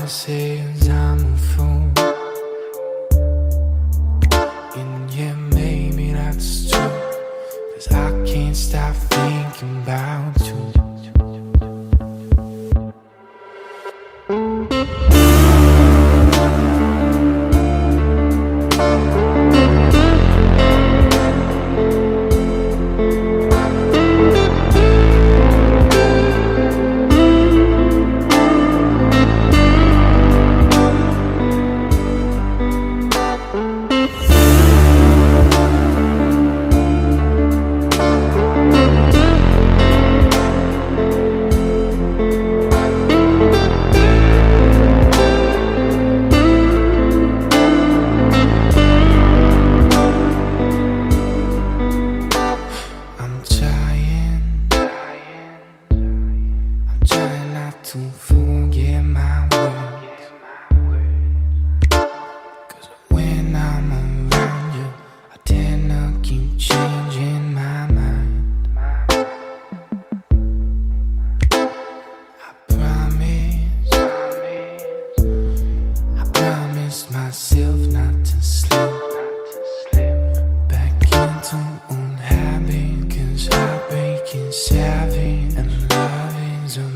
mama says I'm a fool, and yeah, maybe that's true, 'cause I can't stop thinking about you. To forget my words, 'cause when I'm around you, I tend to keep changing my mind. I promised myself not to slip back into old habit, 'cause heartbreak is savage and love is a bitch.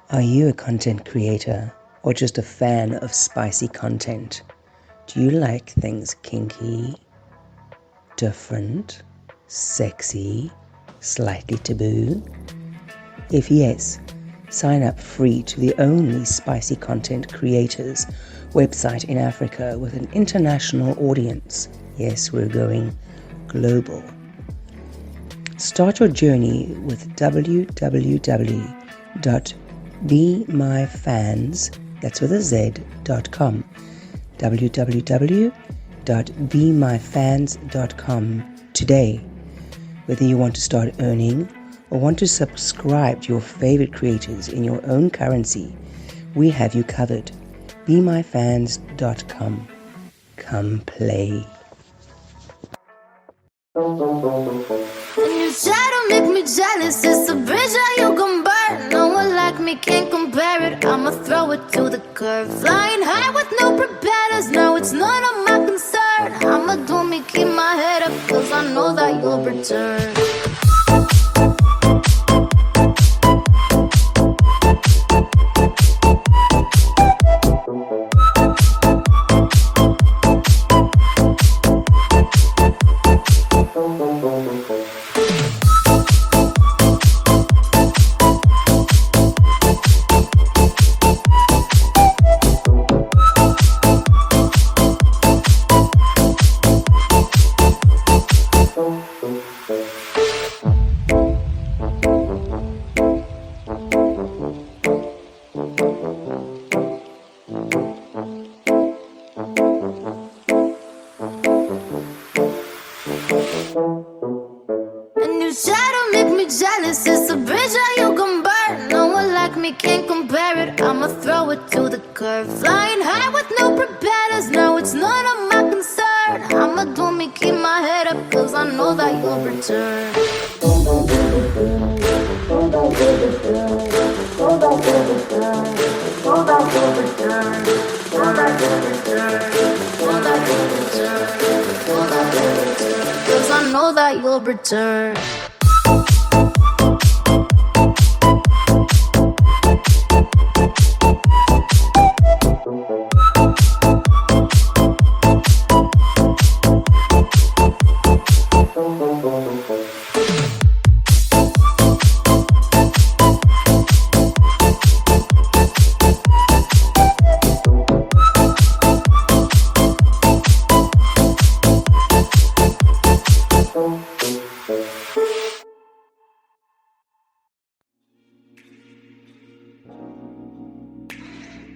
Are you a content creator or just a fan of spicy content? Do you like things kinky, different, sexy, slightly taboo? If yes, sign up free to the only spicy content creators website in Africa with an international audience. Yes, we're going global. Start your journey with www.bemyfans, that's with a Z.com. www.bemyfans.com today. Whether you want to start earning or want to subscribe to your favorite creators in your own currency, we have you covered. bemyfans.com. Come play. And you try to make me jealous, it's a bridge that you can burn. No one like me can't compare it, I'ma throw it to the curb. Flying high with no propellers, no, it's none of my concern. I'ma do me, keep my head up, 'cause I know that you'll return. Jealous, it's a bridge that you can burn. No one like me can't compare it, I'ma throw it to the curb. Flying high with no propellers, no, it's none of my concern. I'ma do me, keep my head up, 'cause I know that you'll return. Cause I know that you'll return.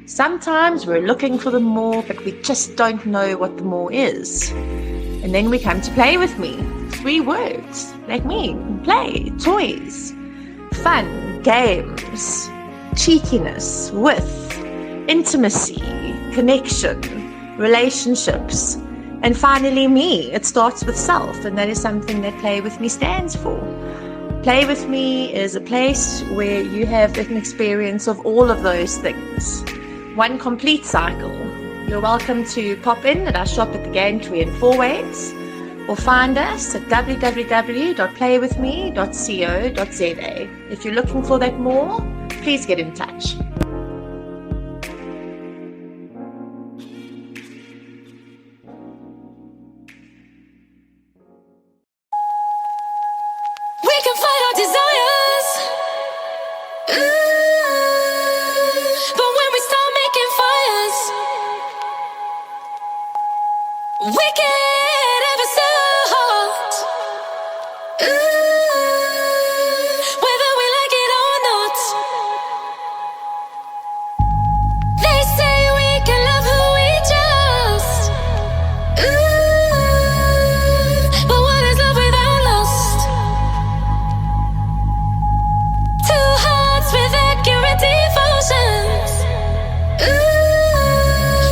Sometimes we're looking for the more, but we just don't know what the more is. And then we come to play with me. 3 words, like me, play, toys, fun, games, cheekiness, with, intimacy, connection, relationships, and finally me. It starts with self, and that is something that Play With Me stands for. Play With Me is a place where you have an experience of all of those things. One complete cycle. You're welcome to pop in at our shop at the Gantry in Fourways, or find us at www.playwithme.co.za. If you're looking for that more, please get in touch. We can fight our desires. But when we start making fires, we get ever so hot. Whether we like it or not. They say we can love who we just. But what is love without lust? Two hearts with accurate devotions.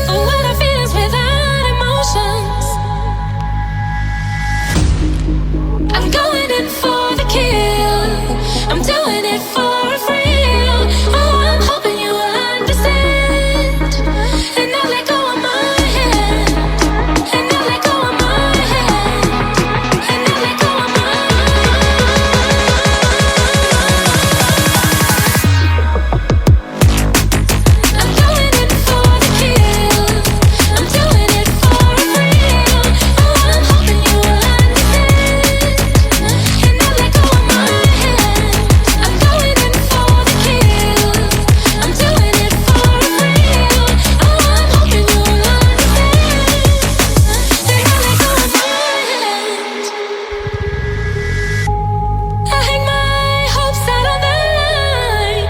What are feelings without emotions? I'm going in for the kill. I'm doing it for a thrill. Oh, I'm hoping you will understand. And I'll let go of my hand. And I'll let go of my hand. And I'll let go of my I'm going in for the kill. I'm doing it for a thrill. Oh, I'm hoping you will understand. And I'll let go of my hand. I'm going in for the kill. I'm doing it for a thrill. Oh, I'm hoping you will understand. And I'll let go of my hand. I hang my hopes out on the line.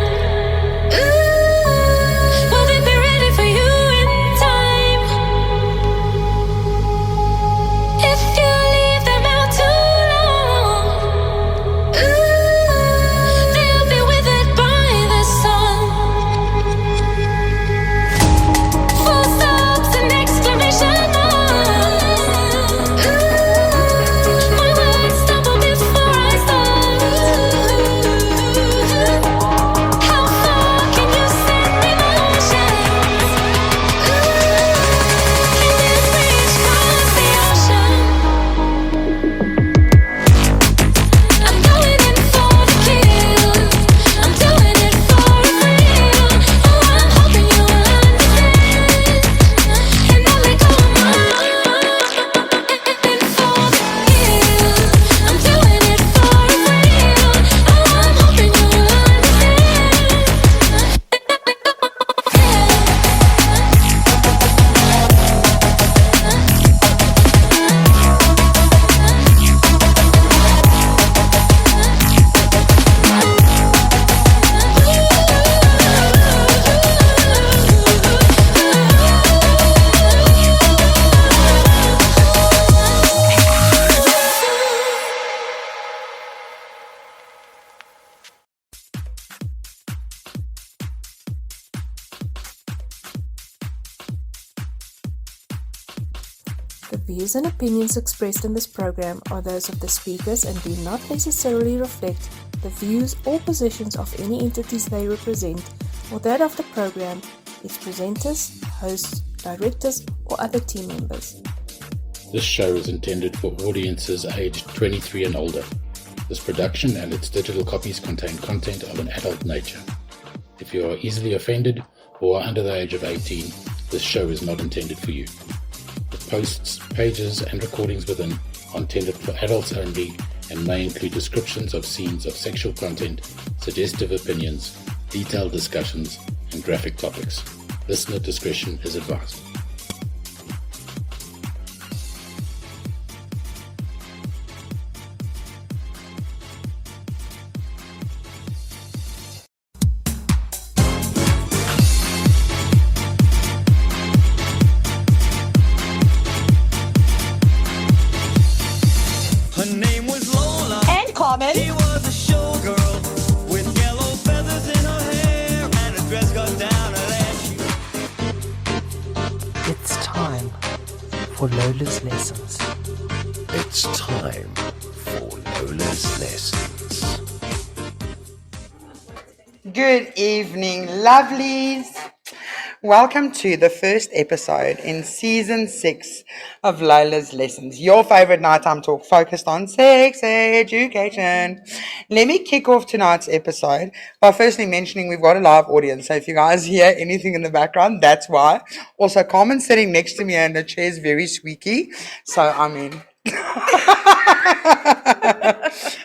Will they be ready for you in time? If you leave them out too long, they'll be withered by the sun. Full stops and exclamation marks. My words stumble before I start. How far can you send me motions? Can this reach past the ocean? I'm going in for the kill. I'm doing it for a thrill. Oh, I'm hoping you will understand. And I'll let go of my in for the kill. I'm doing it for a thrill. Oh, I'm hoping you will The views and opinions expressed in this program are those of the speakers and do not necessarily reflect the views or positions of any entities they represent or that of the program, its presenters, hosts, directors, or other team members. This show is intended for audiences aged 23 and older. This production and its digital copies contain content of an adult nature. If you are easily offended or are under the age of 18, this show is not intended for you. The posts, pages, and recordings within are intended for adults only and may include descriptions of scenes of sexual content, suggestive opinions, detailed discussions, and graphic topics. Listener discretion is advised. Carmen. She was a showgirl with yellow feathers in her hair and a dress cut down her leg. It's time for Lola's lessons. It's time for Lola's lessons. Good evening, lovelies. Welcome to the first episode in season 6 of Lola's Lessons, your favorite nighttime talk focused on sex education. Let me kick off tonight's episode by firstly mentioning we've got a live audience, so if you guys hear anything in the background, that's why. Also, Carmen's sitting next to me and the chair's very squeaky, so I mean...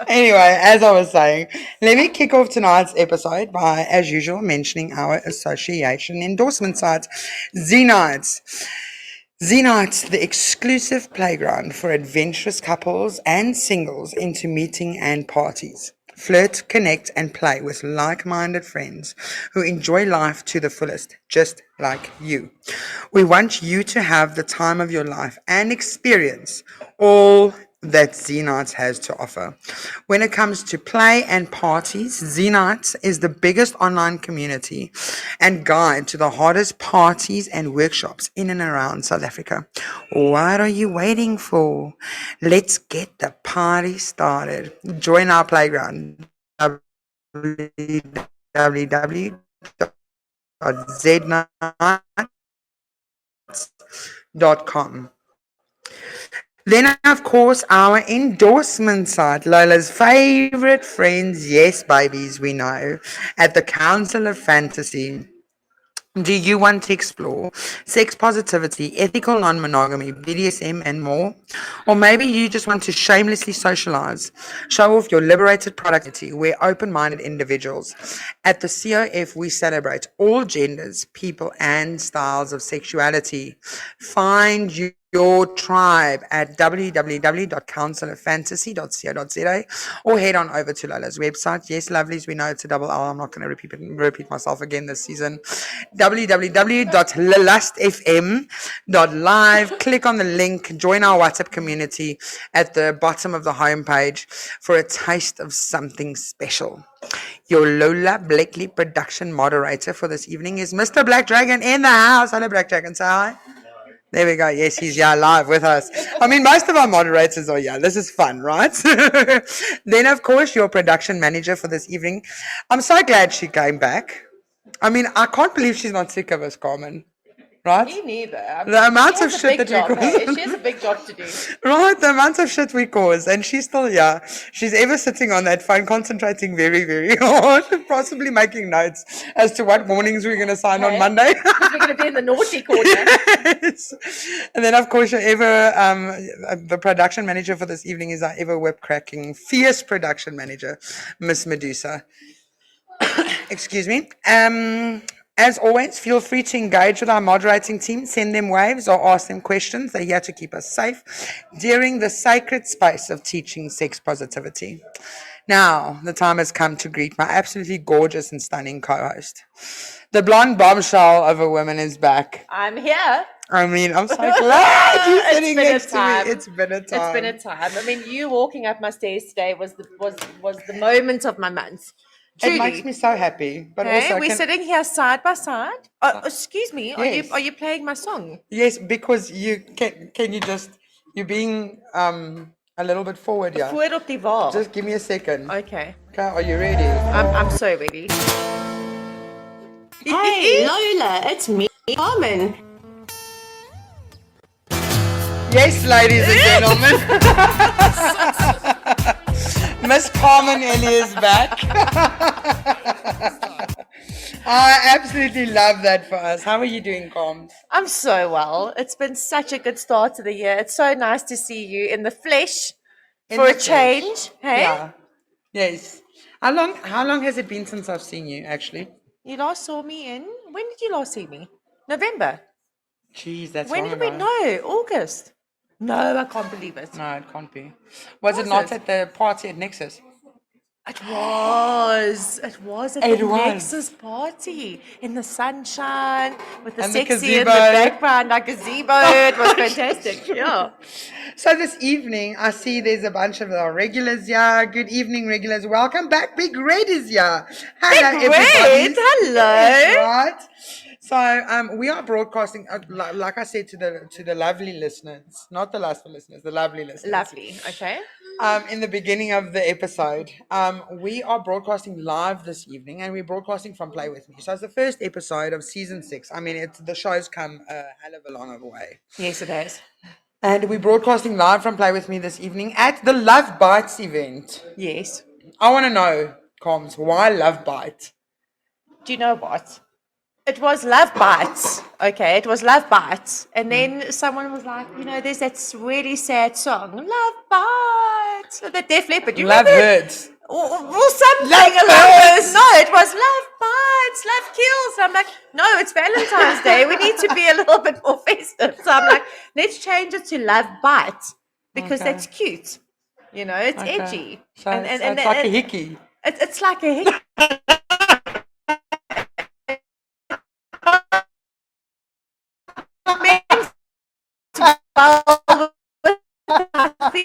Anyway, as I was saying, let me kick off tonight's episode by, as usual, mentioning our association endorsement site, Z-Nights. Z-Nights, the exclusive playground for adventurous couples and singles into meeting and parties. Flirt, connect, and play with like-minded friends who enjoy life to the fullest, just like you. We want you to have the time of your life and experience all that Z-Nights has to offer. When it comes to play and parties, Z-Nights is the biggest online community and guide to the hottest parties and workshops in and around South Africa. What are you waiting for? Let's get the party started. Join our playground, www.znights.com. Then, of course, our endorsement site, Lola's favorite friends, yes, babies, we know, at the Council of Fantasy. Do you want to explore sex positivity, ethical non-monogamy, BDSM, and more? Or maybe you just want to shamelessly socialize, show off your liberated productivity. We're open-minded individuals. At the COF, we celebrate all genders, people, and styles of sexuality. Find your tribe at www.counciloffantasy.co.za or head on over to Lola's website. Yes, lovelies, we know it's a double L. I'm not going to repeat myself again this season. www.lustfm.live. Click on the link, join our WhatsApp community at the bottom of the homepage for a taste of something special. Your Lola Blakely production moderator for this evening is Mr. Black Dragon in the house. Hello, Black Dragon. Say hi. There we go. Yes, he's here live with us. I mean, most of our moderators are here. This is fun, right? Then, of course, your production manager for this evening. I'm so glad she came back. I mean, I can't believe she's not sick of us, Carmen. Right? Me neither. I mean, The amount she of has a shit big that we job, cause. hey? She has a big job to do. Right, the amount of shit we cause, and she's still here. She's ever sitting on that phone, concentrating very, very hard, possibly making notes as to what mornings we're going to sign on Monday. Because we're going to be in the naughty corner. Yes. And then, of course, your ever the production manager for this evening is our ever whip-cracking, fierce production manager, Miss Medusa. Excuse me. As always, feel free to engage with our moderating team, send them waves or ask them questions. They're here to keep us safe during the sacred space of teaching sex positivity. Now, the time has come to greet my absolutely gorgeous and stunning co-host. The blonde bombshell of a woman is back. I'm here. I mean, I'm so glad you're sitting next to me. It's been a time. It's been a time. I mean, you walking up my stairs today was the moment of my month. Truly. It makes me so happy. But Hey, also, we're sitting here side by side. Oh, excuse me. Yes. Are you playing my song? Yes, because you can you just you're being a little bit forward here. Forward op die waar. Just give me a second. Okay. Okay, are you ready? I'm so ready. Hey, Lola, it's me, Carmen. Yes, ladies and gentlemen. Miss Carmen Ellie is back. I absolutely love that for us. How are you doing, Carms? I'm so well. It's been such a good start to the year. It's so nice to see you in the flesh for a change. Hey? Yeah. Yes. How long has it been since I've seen you, actually? You last saw me when did you last see me? November. Jeez, that's When long did we ago. know? August. No, I can't believe it. No, it can't be. Was it not at the party at Nexus? It was. It was at It the was. Nexus party in the sunshine with the And the sexy in the gazebo. background, like gazebo. It was fantastic. Yeah. So this evening, I see there's a bunch of our regulars here. Good evening, regulars. Welcome back. Big Red is here. Hello, Big Red, everybody. hello. Yes, right. So we are broadcasting, like I said to the lovely listeners, not the lustful listeners, the lovely listeners. Lovely. Okay. In the beginning of the episode, we are broadcasting live this evening, and we're broadcasting from Play With Me. So it's the first episode of season 6. I mean, the show's come a hell of a long way. Yes, it has. And we're broadcasting live from Play With Me this evening at the Love Bites event. Yes. I want to know, Coms, why Love Bite? Do you know what? It was Love Bites. Okay, it was Love Bites. And then someone was like, there's that really sad song, Love Bites. The Def Leppard. You Love remember it? Hurts. Or something Love along Hurts. those. No, it was Love Bites, Love Kills. I'm like, no, it's Valentine's Day. We need to be a little bit more festive. So I'm like, let's change it to Love Bites because Okay. that's cute. It's Okay. edgy. So it's like a hickey. It's like a hickey.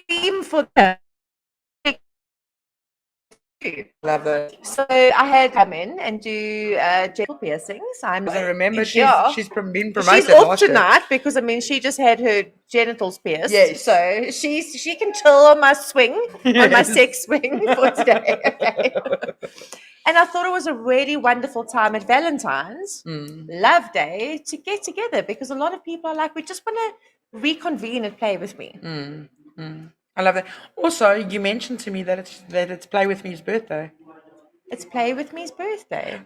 Theme for the Love it. so I had come in and do genital piercings. I remember she's been promoted She's off last year. tonight because she just had her genitals pierced. Yes. So she can chill on my swing, on my Yes. sex swing for today. Okay. And I thought it was a really wonderful time at Valentine's, Love Day, to get together because a lot of people are like, we just want to reconvene and play with me. I love that. Also, you mentioned to me that it's Play With Me's birthday. It's Play With Me's birthday.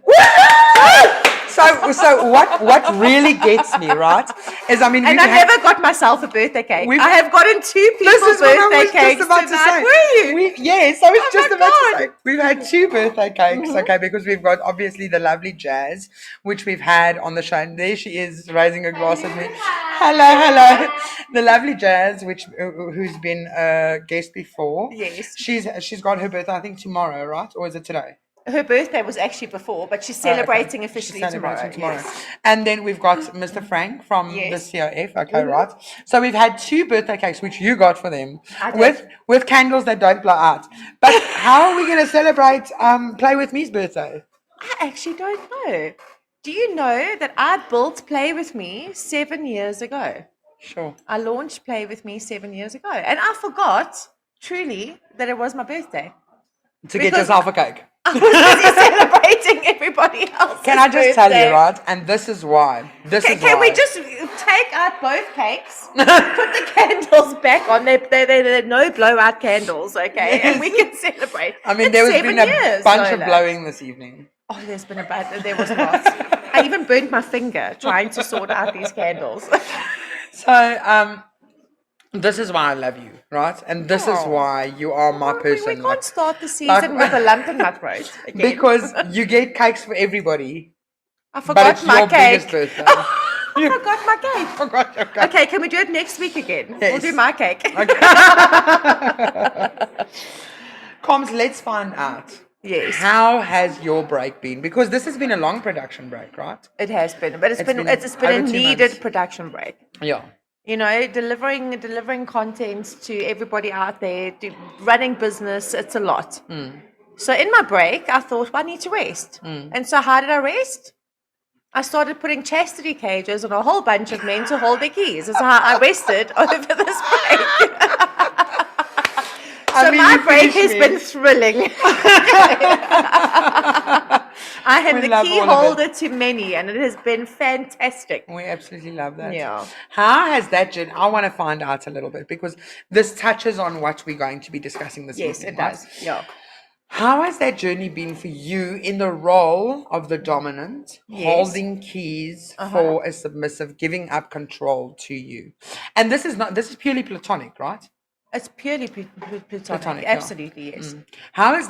So what really gets me, right, is And I never got myself a birthday cake. We've- I have gotten 2 This people's is what I birthday was cakes just about to tonight. say. Were you? Yes, I was Oh just my about to God. say. We've had 2 birthday cakes, okay, because we've got obviously the lovely Jazz, which we've had on the show. And there she is, raising a glass at me. Hello. The lovely Jazz, who's been a guest before. Yes. She's got her birthday, I think, tomorrow, right? Or is it today? Her birthday was actually before, but she's celebrating officially She's celebrating tomorrow. Yes. And then we've got Mr. Frank from Yes. the COF, okay, right? So we've had 2 birthday cakes, which you got for them, I did. with candles that don't blow out. But how are we going to celebrate Play With Me's birthday? I actually don't know. Do you know that I built Play With Me 7 years ago? Sure. I launched Play With Me 7 years ago. And I forgot, truly, that it was my birthday. To get Because- yourself a cake. I was busy celebrating everybody else's Can I just tell you, birthday. right? And this is why. Can we just take out both cakes, put the candles back on? They're no blowout candles, okay? And we can celebrate. I mean, It's there has 7 been a years, bunch of Lola. blowing this evening. Oh, there was a lot. I even burnt my finger trying to sort out these candles. So, this is why I love you, right? And this is why you are my person. We like- can't start the season with a lump in my throat again. Because you get cakes for everybody, I but forgot it's my your cake. biggest birthday. I forgot my cake. Forgot your cake. Okay, can we do it next week again? We'll Yes. do my cake. Coms, let's find out. Yes. How has your break been? Because this has been a long production break, right? It has been, but it's been been a over 2 needed months. production break. Yeah. Delivering content to everybody out there, running business, it's a lot. So in my break, I thought, well, I need to rest. And so how did I rest? I started putting chastity cages on a whole bunch of men to hold their keys. That's how I rested over this break. So my break has been thrilling. I am We the love key all of it. holder to many, and it has been fantastic. We absolutely love that. Yeah. How has that journey? I want to find out a little bit because this touches on what we're going to be discussing this Yes, evening. it does. Yeah. How has that journey been for you in the role of the dominant, Yes. holding keys for a submissive, giving up control to you? And this is purely platonic, right? It's purely platonic. Platonic, yeah. Absolutely, yes. How's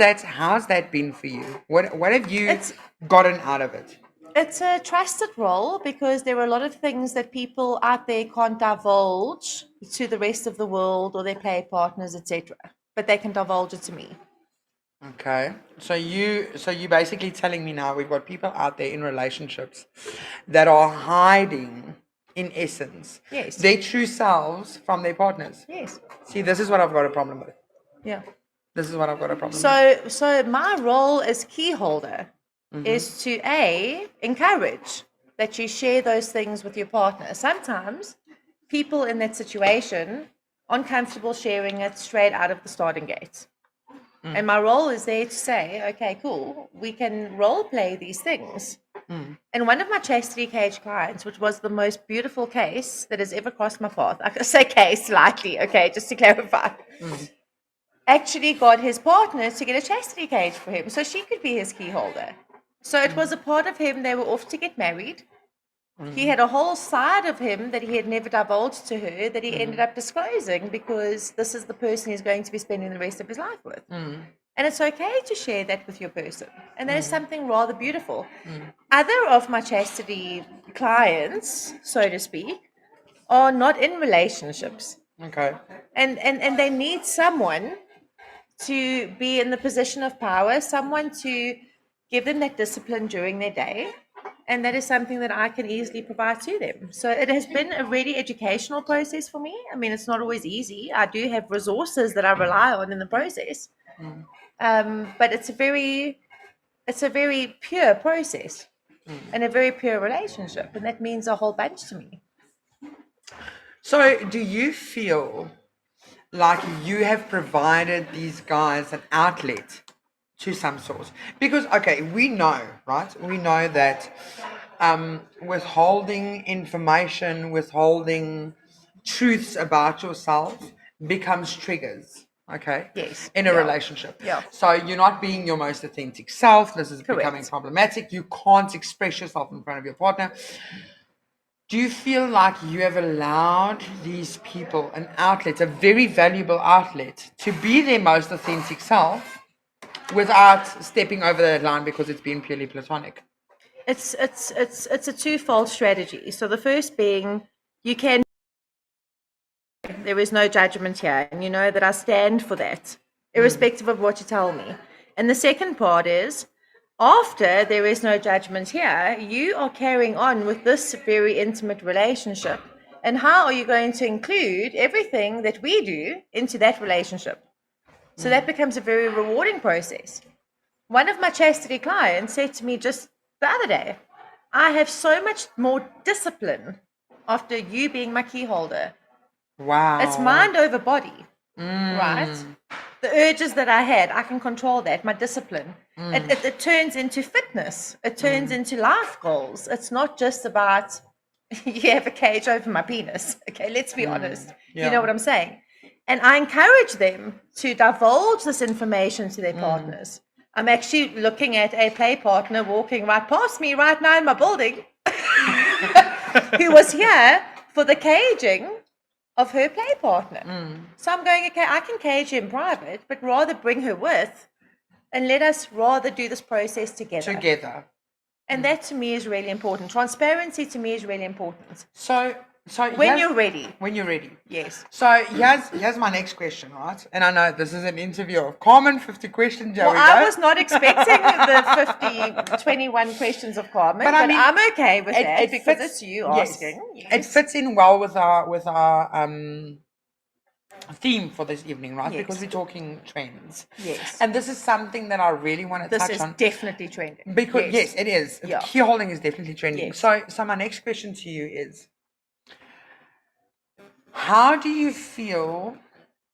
that been for you? What have you It's- gotten out of it? It's a trusted role because there are a lot of things that people out there can't divulge to the rest of the world or their play partners, etc. But they can divulge it to me. Okay. So you're basically telling me now we've got people out there in relationships that are hiding, in essence, Yes. their true selves from their partners. Yes. See, this is what I've got a problem with. Yeah. This is what I've got a problem with. So my role as key holder is to encourage that you share those things with your partner. Sometimes people in that situation aren't comfortable sharing it straight out of the starting gate. And my role is there to say, okay, cool, we can role play these things. And one of my chastity cage clients, which was the most beautiful case that has ever crossed my path, I say case slightly, okay, just to clarify, actually got his partner to get a chastity cage for him so she could be his key holder. So it was a part of him, they were off to get married. He had a whole side of him that he had never divulged to her that he ended up disclosing because this is the person he's going to be spending the rest of his life with. And it's okay to share that with your person. And that is something rather beautiful. Other of my chastity clients, so to speak, are not in relationships. Okay. And they need someone to be in the position of power, someone to give them that discipline during their day. And that is something that I can easily provide to them. So it has been a really educational process for me. I mean, it's not always easy. I do have resources that I rely on in the process. But it's a very pure process and a very pure relationship. And that means a whole bunch to me. So do you feel like you have provided these guys an outlet to some sort? Because, okay, we know, right? We know that withholding information, withholding truths about yourself becomes triggers, okay? Yes. In a Yeah. relationship. Yeah. So you're not being your most authentic self. This is Correct. becoming problematic. You can't express yourself in front of your partner. Do you feel like you have allowed these people an outlet, a very valuable outlet, to be their most authentic self without stepping over that line because it's been purely platonic? It's a twofold strategy. So the first being you can there is no judgment here, and you know that I stand for that, irrespective of what you tell me. And the second part is after there is no judgment here, you are carrying on with this very intimate relationship. And how are you going to include everything that we do into that relationship? So that becomes a very rewarding process. One of my chastity clients said to me just the other day, I have so much more discipline after you being my key holder. Wow. It's mind over body, right? The urges that I had, I can control that, my discipline. It turns into fitness. It turns into life goals. It's not just about, you have a cage over my penis. Okay, let's be honest. Yeah. You know what I'm saying? And I encourage them to divulge this information to their partners. I'm actually looking at a play partner walking right past me right now in my building who was here for the caging of her play partner. So I'm going, okay, I can cage you in private, but rather bring her with and let us rather do this process together. And that to me is really important. Transparency to me is really important. So When you're ready. When you're ready. Yes. So here's my next question, right? And I know this is an interview of Carmen, 50 questions. Well, I was not expecting the 21 questions of Carmen, but I'm okay with that because it's you asking. Yes. It fits in well with our theme for this evening, right? Yes. Because we're talking trends. Yes. And this is something that I really want to touch on. This is definitely trending. Because yes, it is. Yeah. Key holding is definitely trending. Yes. So my next question to you is, how do you feel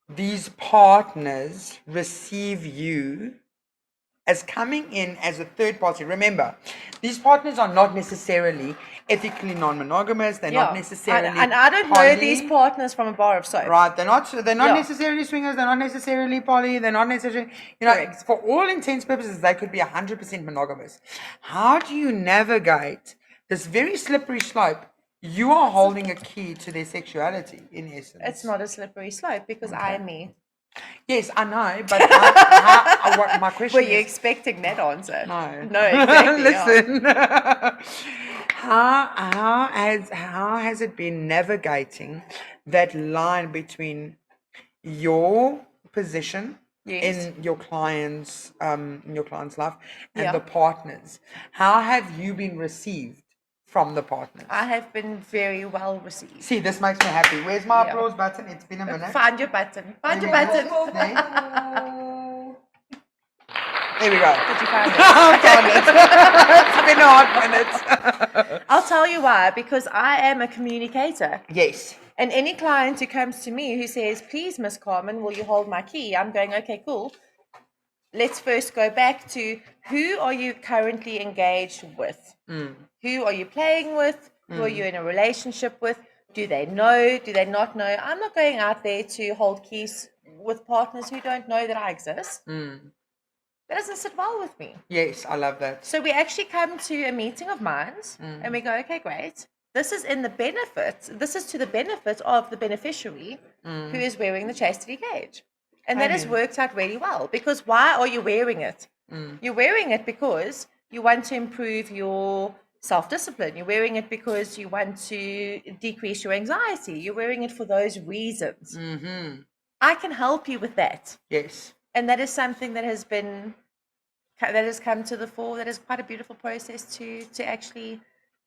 these partners receive you as coming in as a third party? Remember, these partners are not necessarily ethically non-monogamous. They're not necessarily and I don't know these partners from a bar of soap. Right, they're not necessarily swingers, they're not necessarily poly, they're not necessarily, Correct. for all intents and purposes, they could be 100% monogamous. How do you navigate this very slippery slope? You are holding a key to their sexuality, in essence. It's not a slippery slope because I am me. Yes, I know, but what my question Were you expecting that answer? No. No, exactly. Listen. How has it been navigating that line between your position in your clients' life and Yeah. the partners. How have you been received from the partners? I have been very well received. See, this makes me happy. Where's my Yeah. applause button? It's been a minute. Find your button. Find your There we button. go. There we go. Did you find it? I found it. It's been a hot minute. I'll tell you why. Because I am a communicator. Yes. And any client who comes to me who says, please, Miss Carmen, will you hold my key? I'm going, okay, cool. Let's first go back to who are you currently engaged with? Who are you playing with? Who are you in a relationship with? Do they know? Do they not know? I'm not going out there to hold keys with partners who don't know that I exist. That doesn't sit well with me. Yes, I love that. So we actually come to a meeting of minds and we go, okay, great. This is in the benefit. This is to the benefit of the beneficiary who is wearing the chastity cage. And that has worked out really well, because why are you wearing it? You're wearing it because you want to improve your self-discipline. You're wearing it because you want to decrease your anxiety. You're wearing it for those reasons. I can help you with that. Yes. And that is something that has come to the fore. That is quite a beautiful process to actually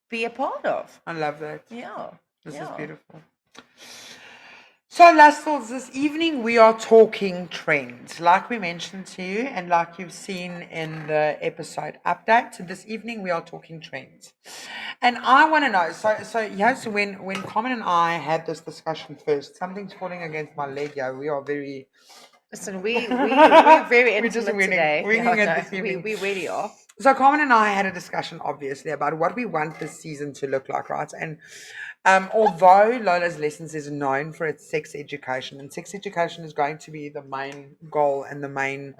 be a part of. I love that. Yeah. This is beautiful. So, Lustfuls, this evening we are talking trends. Like we mentioned to you and like you've seen in the episode update, this evening we are talking trends. And I want to know, so when Carmen and I had this discussion first, something's falling against my leg, we are very... Listen, we're very intimate just winging today. it this evening. We really are. So Carmen and I had a discussion, obviously, about what we want this season to look like, right? And although Lola's Lessons is known for its sex education, and sex education is going to be the main goal and the main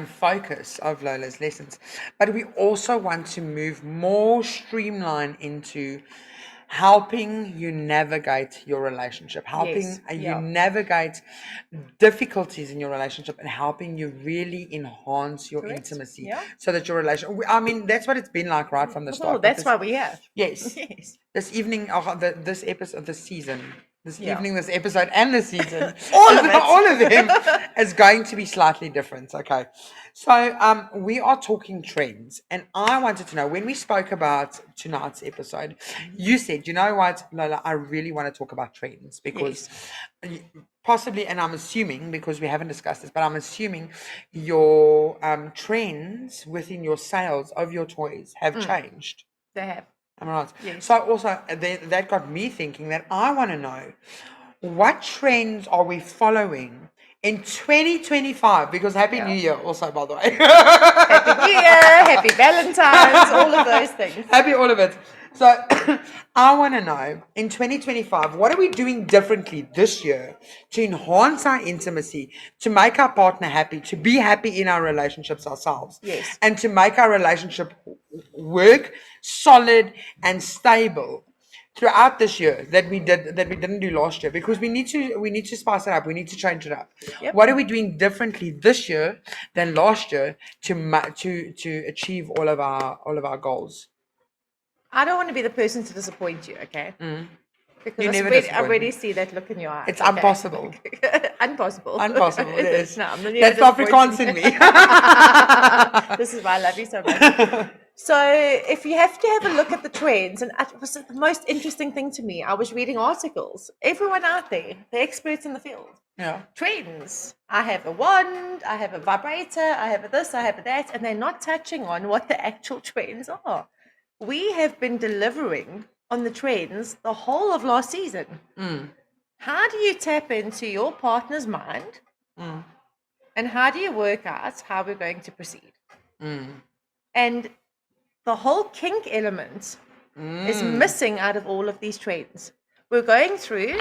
focus of Lola's Lessons, but we also want to move more streamlined into helping you navigate your relationship, helping you navigate difficulties in your relationship, and helping you really enhance your intimacy so that your relation, I mean, that's what it's been like right from the start. That's why we're here. Yes. This evening, this episode, this season, this evening, this episode, and this season, all of them is going to be slightly different. Okay. So we are talking trends, and I wanted to know, when we spoke about tonight's episode, you said, you know what, Lola, I really want to talk about trends because possibly, and I'm assuming, because we haven't discussed this, but I'm assuming your trends within your sales of your toys have changed. They have. Am I right? Yes. So also that got me thinking that I want to know, what trends are we following in 2025? Because Happy New Year also, by the way. Happy New Year, Happy Valentines, all of those things. Happy all of it. So I want to know, in 2025, what are we doing differently this year to enhance our intimacy, to make our partner happy, to be happy in our relationships ourselves, and to make our relationship work solid and stable throughout this year that we didn't do last year, because we need to spice it up, we need to change it up. What are we doing differently this year than last year to achieve all of our goals? I don't want to be the person to disappoint you, okay? Because I already see that look in your eyes. It's impossible. Impossible. Impossible, yes. No, that's Afrikaans in me. This is why I love you so much. So if you have to have a look at the trends, and it was the most interesting thing to me, I was reading articles. Everyone out there, the experts in the field. Yeah. Trends. I have a wand, I have a vibrator, I have a this, I have a that, and they're not touching on what the actual trends are. We have been delivering on the trends the whole of last season. How do you tap into your partner's mind? And how do you work out how we're going to proceed? And the whole kink element is missing out of all of these trends. We're going through...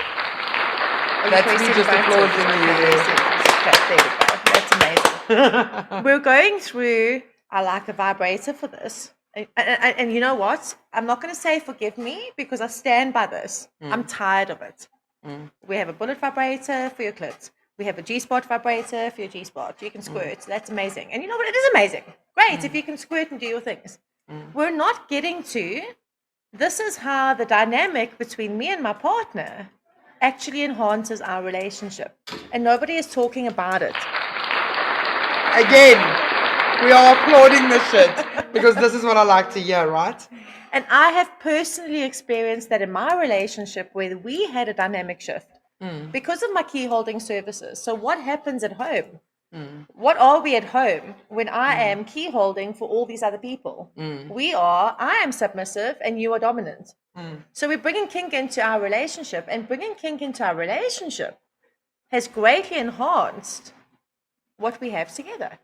That's me just applauding you. There we go. That's amazing. We're going through, I like a vibrator for this. And you know what? I'm not going to say forgive me, because I stand by this. I'm tired of it. We have a bullet vibrator for your clit. We have a G-spot vibrator for your G-spot. You can squirt. That's amazing. And you know what? It is amazing. Great if you can squirt and do your things. We're not getting to, this is how the dynamic between me and my partner actually enhances our relationship. And nobody is talking about it. Again, we are applauding this shit because this is what I like to hear, right? And I have personally experienced that in my relationship where we had a dynamic shift because of my key holding services. So what happens at home? What are we at home when I am key holding for all these other people? I am submissive and you are dominant. So we're bringing kink into our relationship, and bringing kink into our relationship has greatly enhanced what we have together.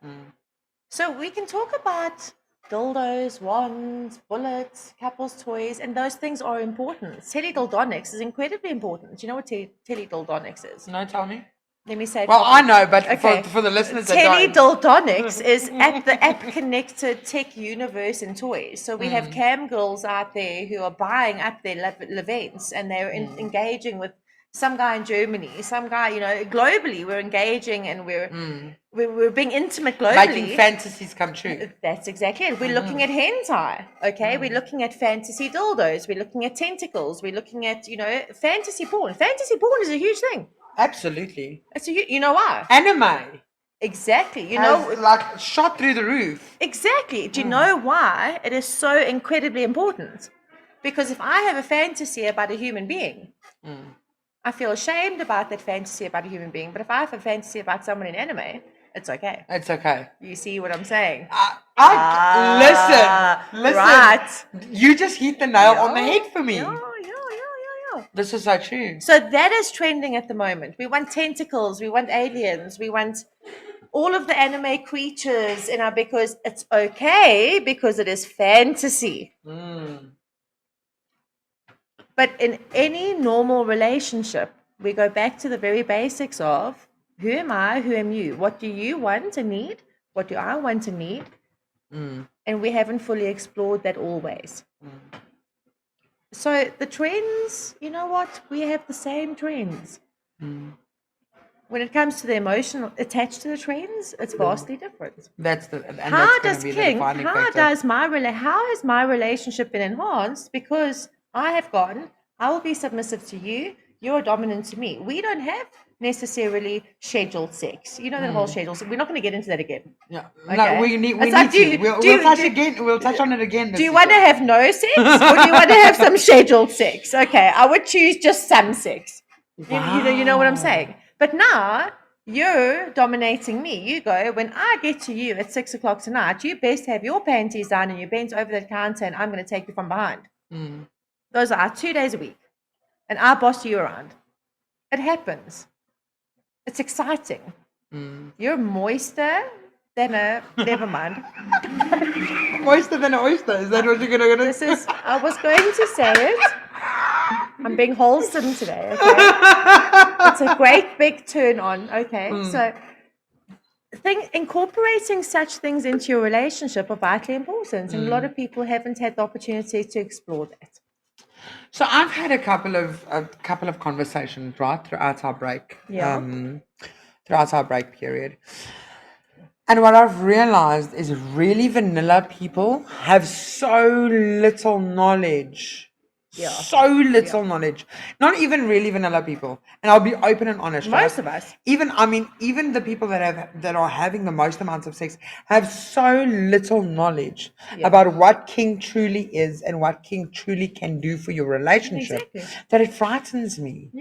So we can talk about dildos, wands, bullets, couples toys, and those things are important. Teledildonics is incredibly important. Do you know what teledildonics is? No, tell me. Let me say it Well, properly. I know, but for the listeners that don't. Teledildonics is the app-connected tech universe in toys. So we have cam girls out there who are buying up their events, and they're engaging with some guy in Germany, some guy, globally. We're engaging, and we're being intimate globally. Making fantasies come true. That's exactly it. We're looking at hentai, okay? We're looking at fantasy dildos. We're looking at tentacles. We're looking at, fantasy porn. Fantasy porn is a huge thing. Absolutely. You know why? Anime. Exactly. Like shot through the roof. Exactly. Do you know why it is so incredibly important? Because if I have a fantasy about a human being, I feel ashamed about that fantasy about a human being. But if I have a fantasy about someone in anime, it's okay. It's okay. You see what I'm saying? Listen. Right. You just hit the nail on the head for me. Yeah. This is so true. So that is trending at the moment. We want tentacles. We want aliens. We want all of the anime creatures in our, because it's okay, because it is fantasy. But in any normal relationship, we go back to the very basics of who am I, who am you? What do you want and need? What do I want and need? And we haven't fully explored that always. So the trends, you know what? We have the same trends. When it comes to the emotional attached to the trends, it's vastly different. How has my relationship been enhanced? Because I will be submissive to you, you're dominant to me. We don't have necessarily scheduled sex. You know that whole schedule. We're not going to get into that again. Yeah. Okay? No, we need to. We'll touch on it again. Do you want to have no sex, or do you want to have some scheduled sex? Okay, I would choose just some sex. Wow. You know what I'm saying? But now you're dominating me. You go, when I get to you at 6 o'clock tonight, you best have your panties down and you bent over that counter, and I'm going to take you from behind. Those are our 2 days a week. And I boss you around. It happens. It's exciting. You're moister than a... Never mind. Moister than an oyster. Is that what you're going to... I was going to say it. I'm being wholesome today, okay? It's a great big turn on, okay? So incorporating such things into your relationship are vitally important, and a lot of people haven't had the opportunity to explore that. So I've had a couple of conversations, right, throughout our break. Throughout our break period. And what I've realized is really vanilla people have so little knowledge. So little knowledge. Not even really vanilla people. And I'll be open and honest. Most of us. Even the people that are having the most amounts of sex have so little knowledge about what kink truly is and what kink truly can do for your relationship that it frightens me.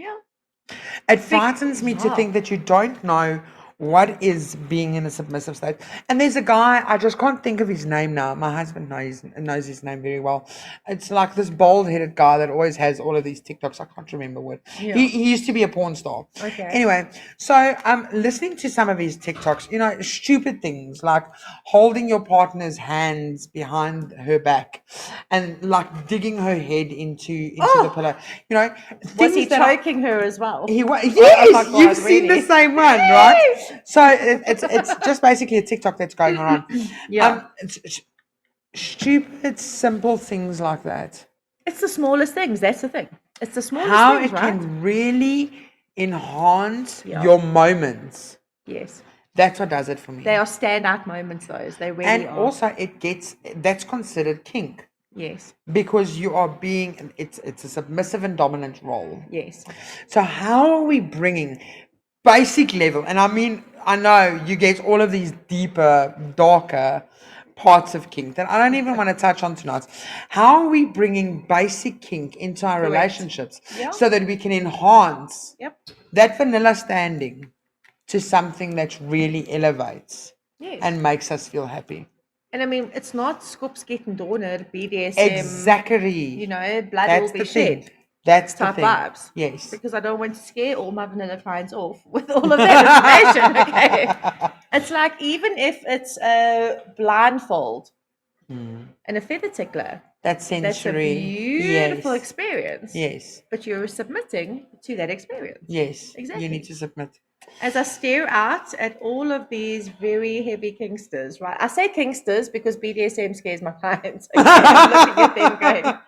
It frightens me to think that you don't know what is being in a submissive state. And there's a guy, I just can't think of his name now. My husband knows his name very well. It's like this bald-headed guy that always has all of these TikToks. I can't remember what. He used to be a porn star. Okay. Anyway, so listening to some of his TikToks, stupid things like holding your partner's hands behind her back and like digging her head into the pillow. Was he choking her as well? Yes, you've seen the same one, right? So it's just basically a TikTok that's going around. It's stupid, simple things like that. It's the smallest things. That's the thing. It's the smallest things, right? How it can really enhance your moments. Yes. That's what does it for me. They are standout moments, those. They really are. And also, that's considered kink. Yes. because you are being, it's a submissive and dominant role. Yes. So how are we bringing basic level? And I mean, I know you get all of these deeper, darker parts of kink that I don't even want to touch on tonight. How are we bringing basic kink into our Correct. relationships Yeah. so that we can enhance Yep. that vanilla standing to something that really elevates Yes. and makes us feel happy? And I mean, it's not skoopskiet and donor, BDSM. Exactly. You know, blood That's will be the thing. shed. That's the Type thing. vibes. Yes. Because I don't want to scare all my vanilla clients off with all of that information. Okay. It's like, even if it's a blindfold and a feather tickler, That's sensory. that's a beautiful Yes. experience. Yes. But you're submitting to that experience. Yes. Exactly. You need to submit. As I stare out at all of these very heavy kinksters, right? I say kinksters because BDSM scares my clients. Okay, I'm looking at them going,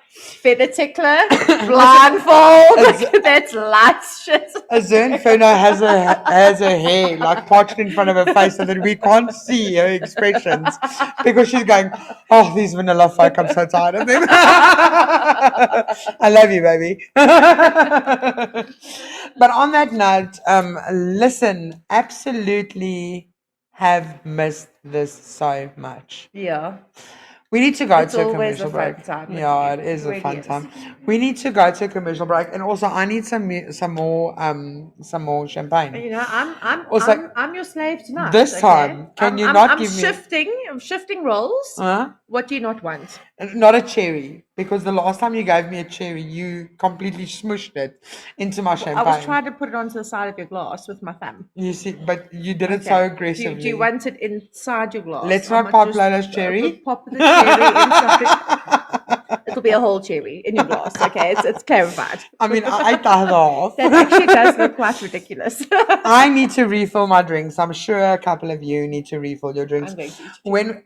feather tickler, blindfold, that's light shit. A Zernfona has her hair like parched in front of her face so that we can't see her expressions because she's going, oh, these vanilla folk, I'm so tired of them. I love you, baby. But on that note, listen, absolutely have missed this so much. Yeah. We need to go It's to a always commercial a fun break. time with Yeah, you. it is It a really fun is. time. We need to go to a commercial break, and also I need some more champagne. You know, Also, I'm your slave tonight. this okay? time, can you not give me- I'm shifting roles. Huh? What do you not want? Not a cherry, because the last time you gave me a cherry, you completely smushed it into my champagne. I was trying to put it onto the side of your glass with my thumb. You see, but you did it so Okay. aggressively. Do you want it inside your glass? Let's I not might pop just Lola's cherry. Pop the cherry inside. It'll be a whole cherry in your glass. Okay, it's clarified. I mean, I ate the other half. That actually does look quite ridiculous. I need to refill my drinks. I'm sure a couple of you need to refill your drinks. I'm going to. When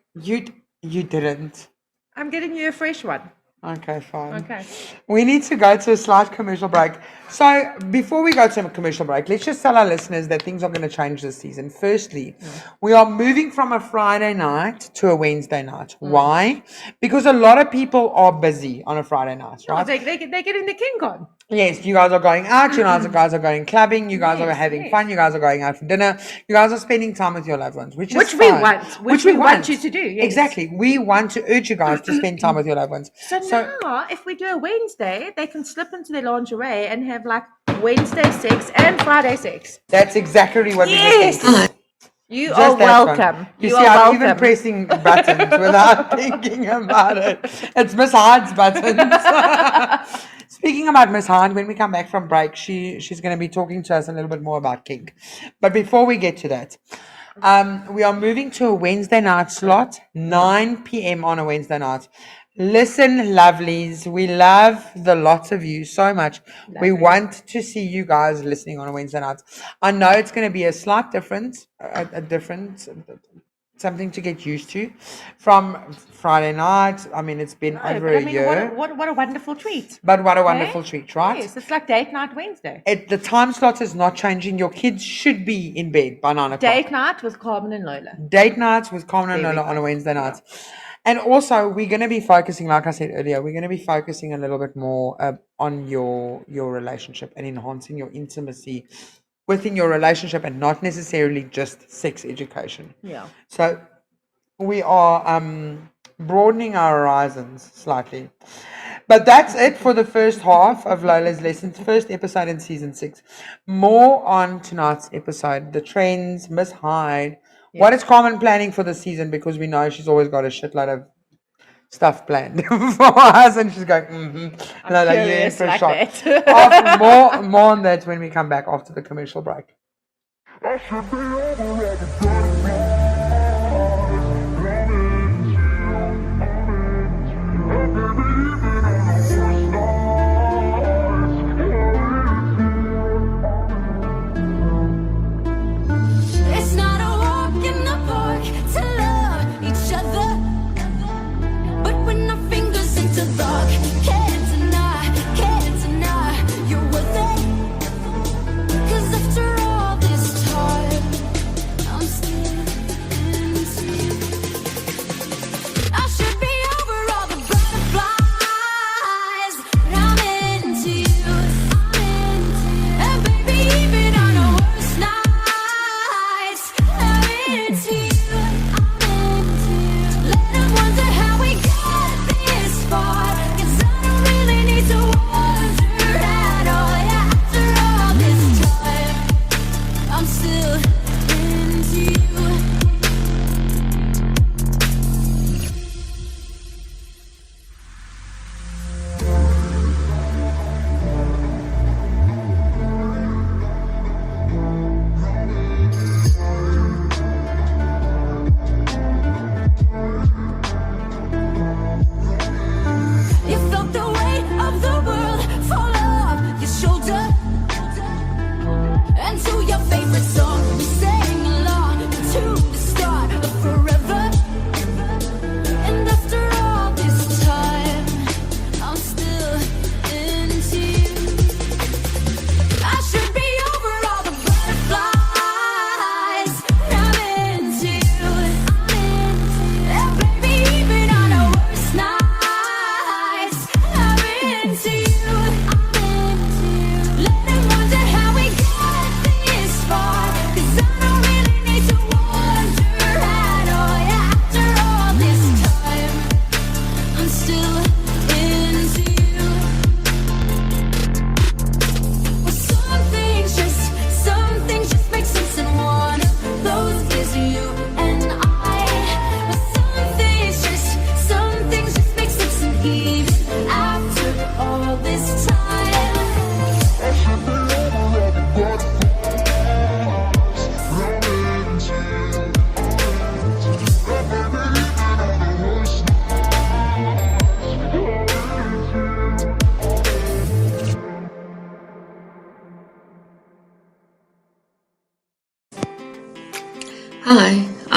you didn't. I'm getting you a fresh one. Okay, fine. Okay. We need to go to a slight commercial break. So before we go to a commercial break, let's just tell our listeners that things are going to change this season. Firstly, we are moving from a Friday night to a Wednesday night. Why? Because a lot of people are busy on a Friday night, right? Oh, they're getting the kink on. Yes, you guys are going out, you guys are going clubbing, you guys are having fun, you guys are going out for dinner, you guys are spending time with your loved ones, which is we fine. want. Which we want you to do. Yes. Exactly. We want to urge you guys to spend time with your loved ones. So now, if we do a Wednesday, they can slip into their lingerie and have like Wednesday sex and Friday sex. That's exactly what we were thinking. You Just are that one. welcome. You You see, are I'm welcome. even pressing buttons without thinking about it. It's Miss Hyde's buttons. Speaking about Miss Hyde, when we come back from break, she's going to be talking to us a little bit more about kink. But before we get to that, we are moving to a Wednesday night slot, 9 p.m. on a Wednesday night. Listen, lovelies, we love the lots of you so much. We want to see you guys listening on a Wednesday night. I know it's going to be a slight difference, a difference, something to get used to from Friday night. I mean, it's been over a year. What a wonderful treat. But what a wonderful treat, right? Yes, it's like date night Wednesday. The time slot is not changing. Your kids should be in bed by 9 o'clock. Date night with Carmen and Lola. Date nights with Carmen and Lola on a Wednesday night. And also, we're going to be focusing, like I said earlier, we're going to be focusing a little bit more on your relationship and enhancing your intimacy within your relationship and not necessarily just sex education. Yeah. So we are broadening our horizons slightly. But that's it for the first half of Lola's Lessons, first episode in season 6. More on tonight's episode, the trends, Miss Hyde. Yeah. What is Carmen planning for the season? Because we know she's always got a shitload of stuff planned for us, and she's going, Lola, you're in for a shot. More on that when we come back after the commercial break. It's not a walk in the park to love each other, but when our fingers interlock, can't deny you're worth it. 'Cause after all this time, I'm still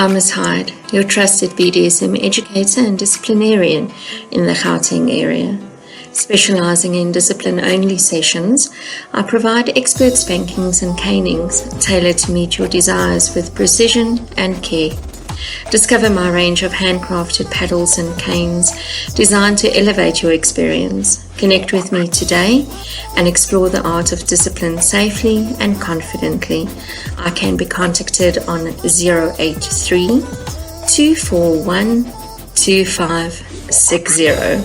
Ms. Hyde, your trusted BDSM educator and disciplinarian in the Gauteng area. Specializing in discipline-only sessions, I provide expert spankings and canings tailored to meet your desires with precision and care. Discover my range of handcrafted paddles and canes designed to elevate your experience. Connect with me today and explore the art of discipline safely and confidently. I can be contacted on 083 241 2560.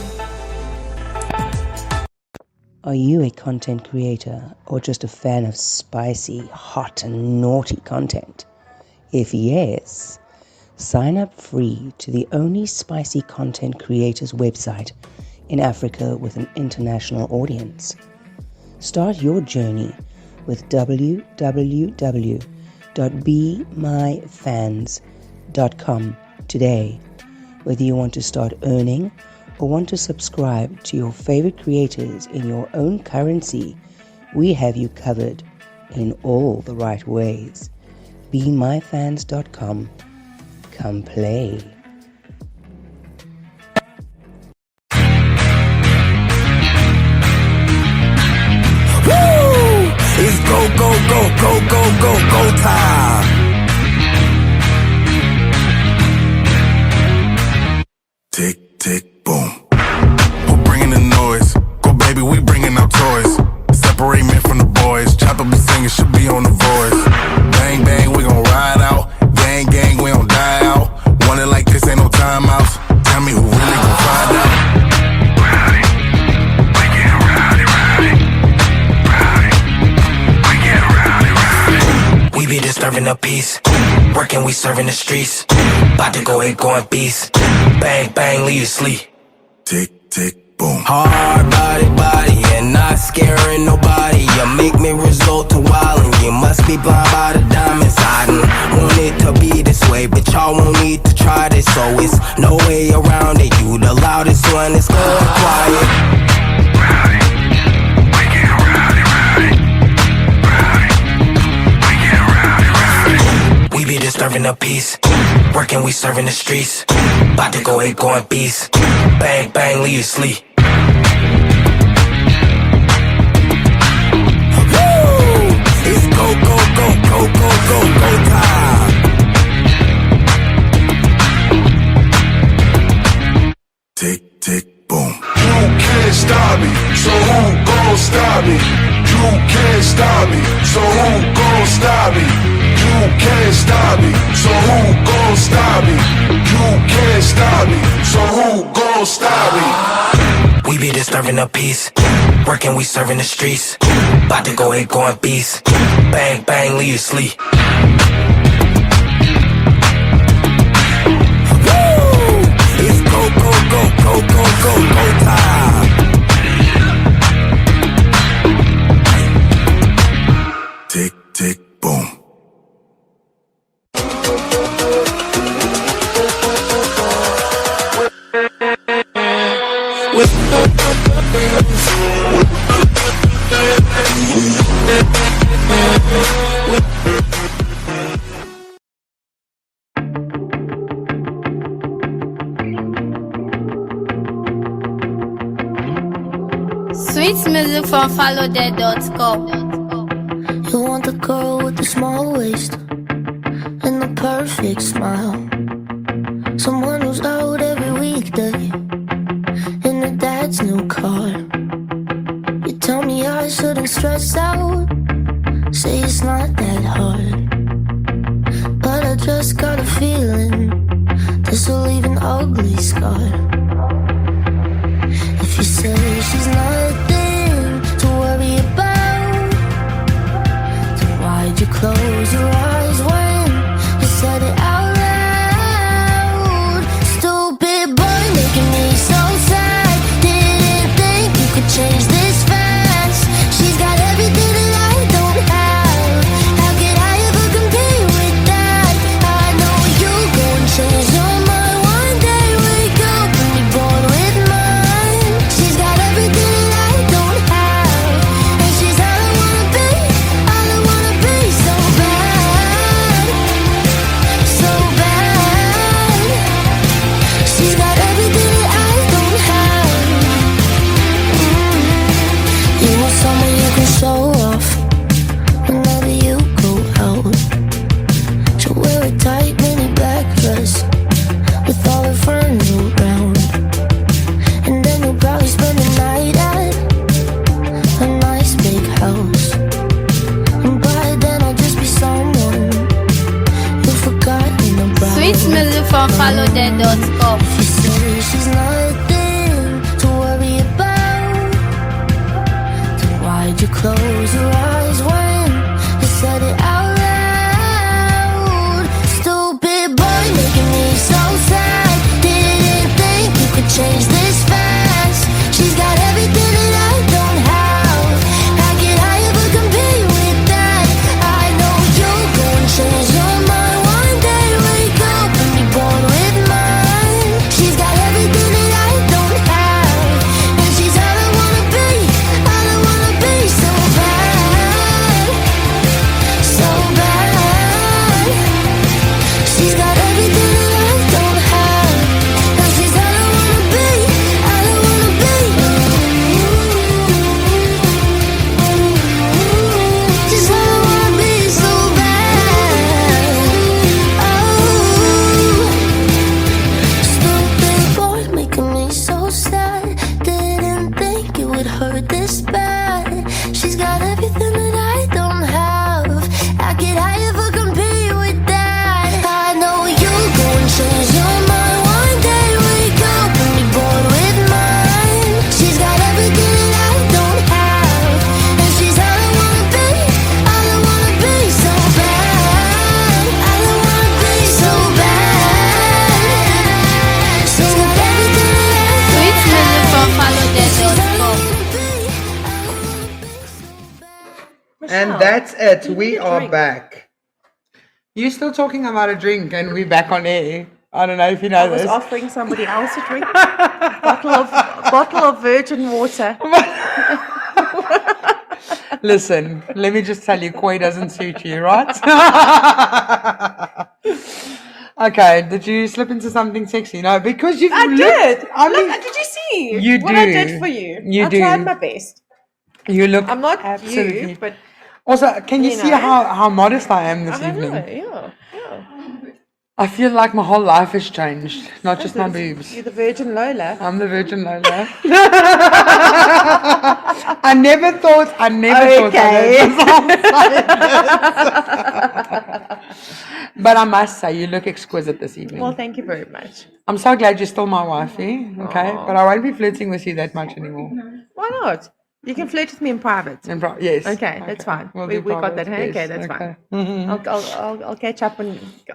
Are you a content creator or just a fan of spicy, hot and naughty content? If yes, sign up free to the only spicy content creators website in Africa with an international audience. Start your journey with www.bemyfans.com today. Whether you want to start earning or want to subscribe to your favorite creators in your own currency, we have you covered in all the right ways. BeMyFans.com. Come play. Woo! It's go, go, go, go, go, go, go time. Tick, tick, boom. Who bringing the noise? Go, baby, we bringing our toys. Separate men from the boys. Chopper be singing, should be on the voice. Bang, bang, we gon' ride out. Gang, gang, we don't die out. Want it like this, ain't no timeouts. Tell me who really gon' find out. Rowdy, we get rowdy, rowdy. Rowdy, we get rowdy, rowdy. We be disturbing the peace. Working, we serving the streets. About to go ahead, going beast. Bang, bang, leave you sleep. Tick, tick, boom. Hard body, body, and not scaring nobody. You make me resort to wildin'. You must be blind by the diamonds. I done want it to be this way, but y'all won't need to try this, so it's no way around it. You the loudest one, it's going quiet. Rowdy, we get rowdy, rowdy. Rowdy, we get rowdy, rowdy. We be disturbing the peace. Working, we serving the streets. About to go ahead, going beast. Bang, bang, leave you sleep. It's go, go, go, go, go, go, go time. Tick, tick, boom. You can't stop me, so who gon' stop me? You can't stop me, so who gon' stop me? You can't stop me, so who gon' stop me? You can't stop me, so who gon' stop me? We be disturbing the peace. Working, we serving the streets. About to go ahead, going beast. Bang, bang, leave you sleep. Woo! It's go, go, go, go, go, go, go time. Tick, tick, boom. Sweet music from followdead.com. You want the girl with the small waist and the perfect smile. Someone who's out every weekday in her dad's new car. You tell me I shouldn't stress out, say it's not that hard. But I just got a feeling this will leave an ugly scar. If you say she's nothing to worry about, then why'd you close your eyes when you said it out loud? Stupid boy making me so sad. Didn't think you could change this fast. She's got everything that I don't have. How could I ever compete with that? I know you go and change your mind one day. Wake up and be born with mine. She's got everything that I don't have, and she's all I wanna be so bad. Tweets me from followdead.com. She says she's nothing to worry about. Then why'd you close your eyes when you said it out loud? Stupid boy making me so sad. Didn't think you could change this fast. She's got everything that I don't have. How could I ever compete with that? I know you'll go and change your mind one day. Wake up and be born with mine. She's got everything that I don't have, and she's all I wanna be. All I wanna be so bad, so bad. She's got everything that I don't have, and she's all I wanna be. All I wanna be. She's all I wanna be so bad. Oh, stupid boy making me so sad. Didn't think it would hurt this bad. She's got everything that I don't have. How could I ever compete with that? I know you'll go and change your mind one day. Wake up and be born with mine. She's got everything that I don't have, and she's all I wanna be. All I wanna be so bad. All I wanna be so bad. She's got everything that I don't Tweets me from followdead.com. And that's it. We are back. You're still talking about a drink, and we're back on air. I don't know if you know I was this. offering somebody else a drink. bottle of virgin water. Listen, let me just tell you, koi doesn't suit you, right? Okay, did you slip into something sexy? No, because you've I did. I mean, Look, did you see you what I do. did for you? You I do. tried my best. you look I'm not absolutely. you, but Also, can you you see know. how modest I am this I evening? know, yeah. I feel like my whole life has changed, not just my boobs. You're the Virgin Lola. I'm the Virgin Lola. I never thought I'd But I must say, you look exquisite this evening. Well, thank you very much. I'm so glad you're still my wifey, okay? But I won't be flirting with you that much anymore. Why not? You can flirt with me in private. Yes. Okay, that's fine. We'll We do got private, that. Hey? yes, Okay, that's okay. fine.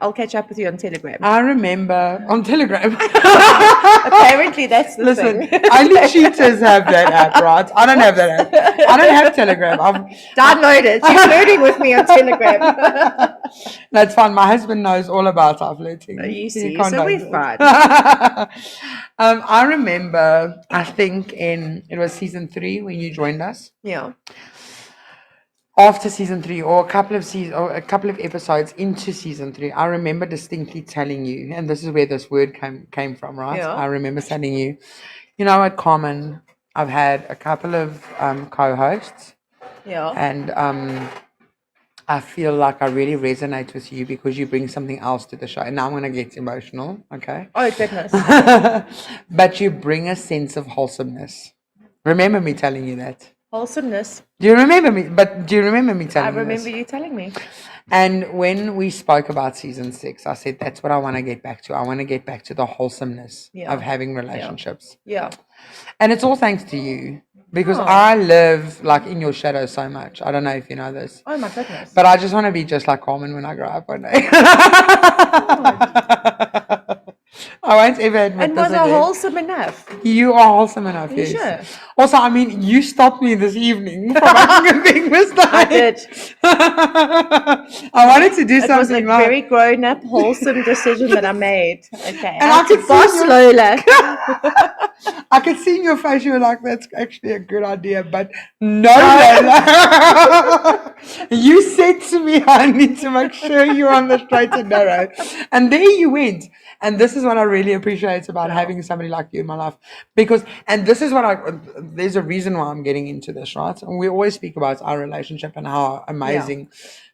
I'll catch up with you on Telegram. I remember on Telegram. Apparently, that's the Listen, thing. only cheaters have that app, right? I don't have that app. I don't have Telegram. Download it. You're flirting with me on Telegram. That's fine. My husband knows all about our flirting. You He see, can't so we're know. fine. I remember, I think it was season 3 when you joined us. Yeah. After season 3, or a couple of episodes into season 3, I remember distinctly telling you, and this is where this word came from, right? Yeah. I remember telling you, you know what, Carmen, I've had a couple of co-hosts, Yeah. and I feel like I really resonate with you because you bring something else to the show. And now I'm going to get emotional, okay? Oh, goodness. But you bring a sense of wholesomeness. Remember me telling you that? Wholesomeness. Do you remember me? But do you remember me telling you I remember this? you telling me. And when we spoke about season 6, I said, that's what I want to get back to. I want to get back to the wholesomeness of having relationships. Yeah. And it's all thanks to you. Because Oh. I live like in your shadow so much. I don't know if you know this. Oh, my goodness. But I just want to be just like Carmen when I grow up one day. I won't ever admit And this was I again. wholesome enough? You are wholesome enough, You yes. sure? Also, I mean, you stopped me this evening from making a big mistake. I did. I wanted to do It was a something like very grown-up, wholesome decision that I made. Okay. And I could see boss your- Lola. I could see in your face you were like, that's actually a good idea, but no, Lola. You said to me, I need to make sure you're on the straight and narrow. And there you went. And this is what I really appreciate about having somebody like you in my life. Because, and this is what there's a reason why I'm getting into this, right? And we always speak about our relationship and how amazing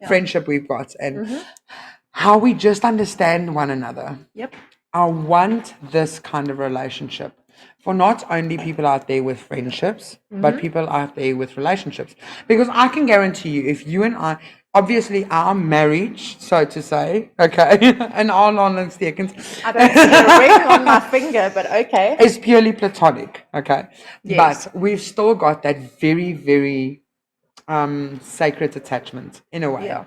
friendship we've got and how we just understand one another. Yep. I want this kind of relationship for not only people out there with friendships, but people out there with relationships. Because I can guarantee you, if you and I, obviously our marriage, so to say, okay, and all aanhalingstekens, I don't see a ring on my finger, but okay. is purely platonic, okay? Yes. But we've still got that very, very sacred attachment in a way. Yeah.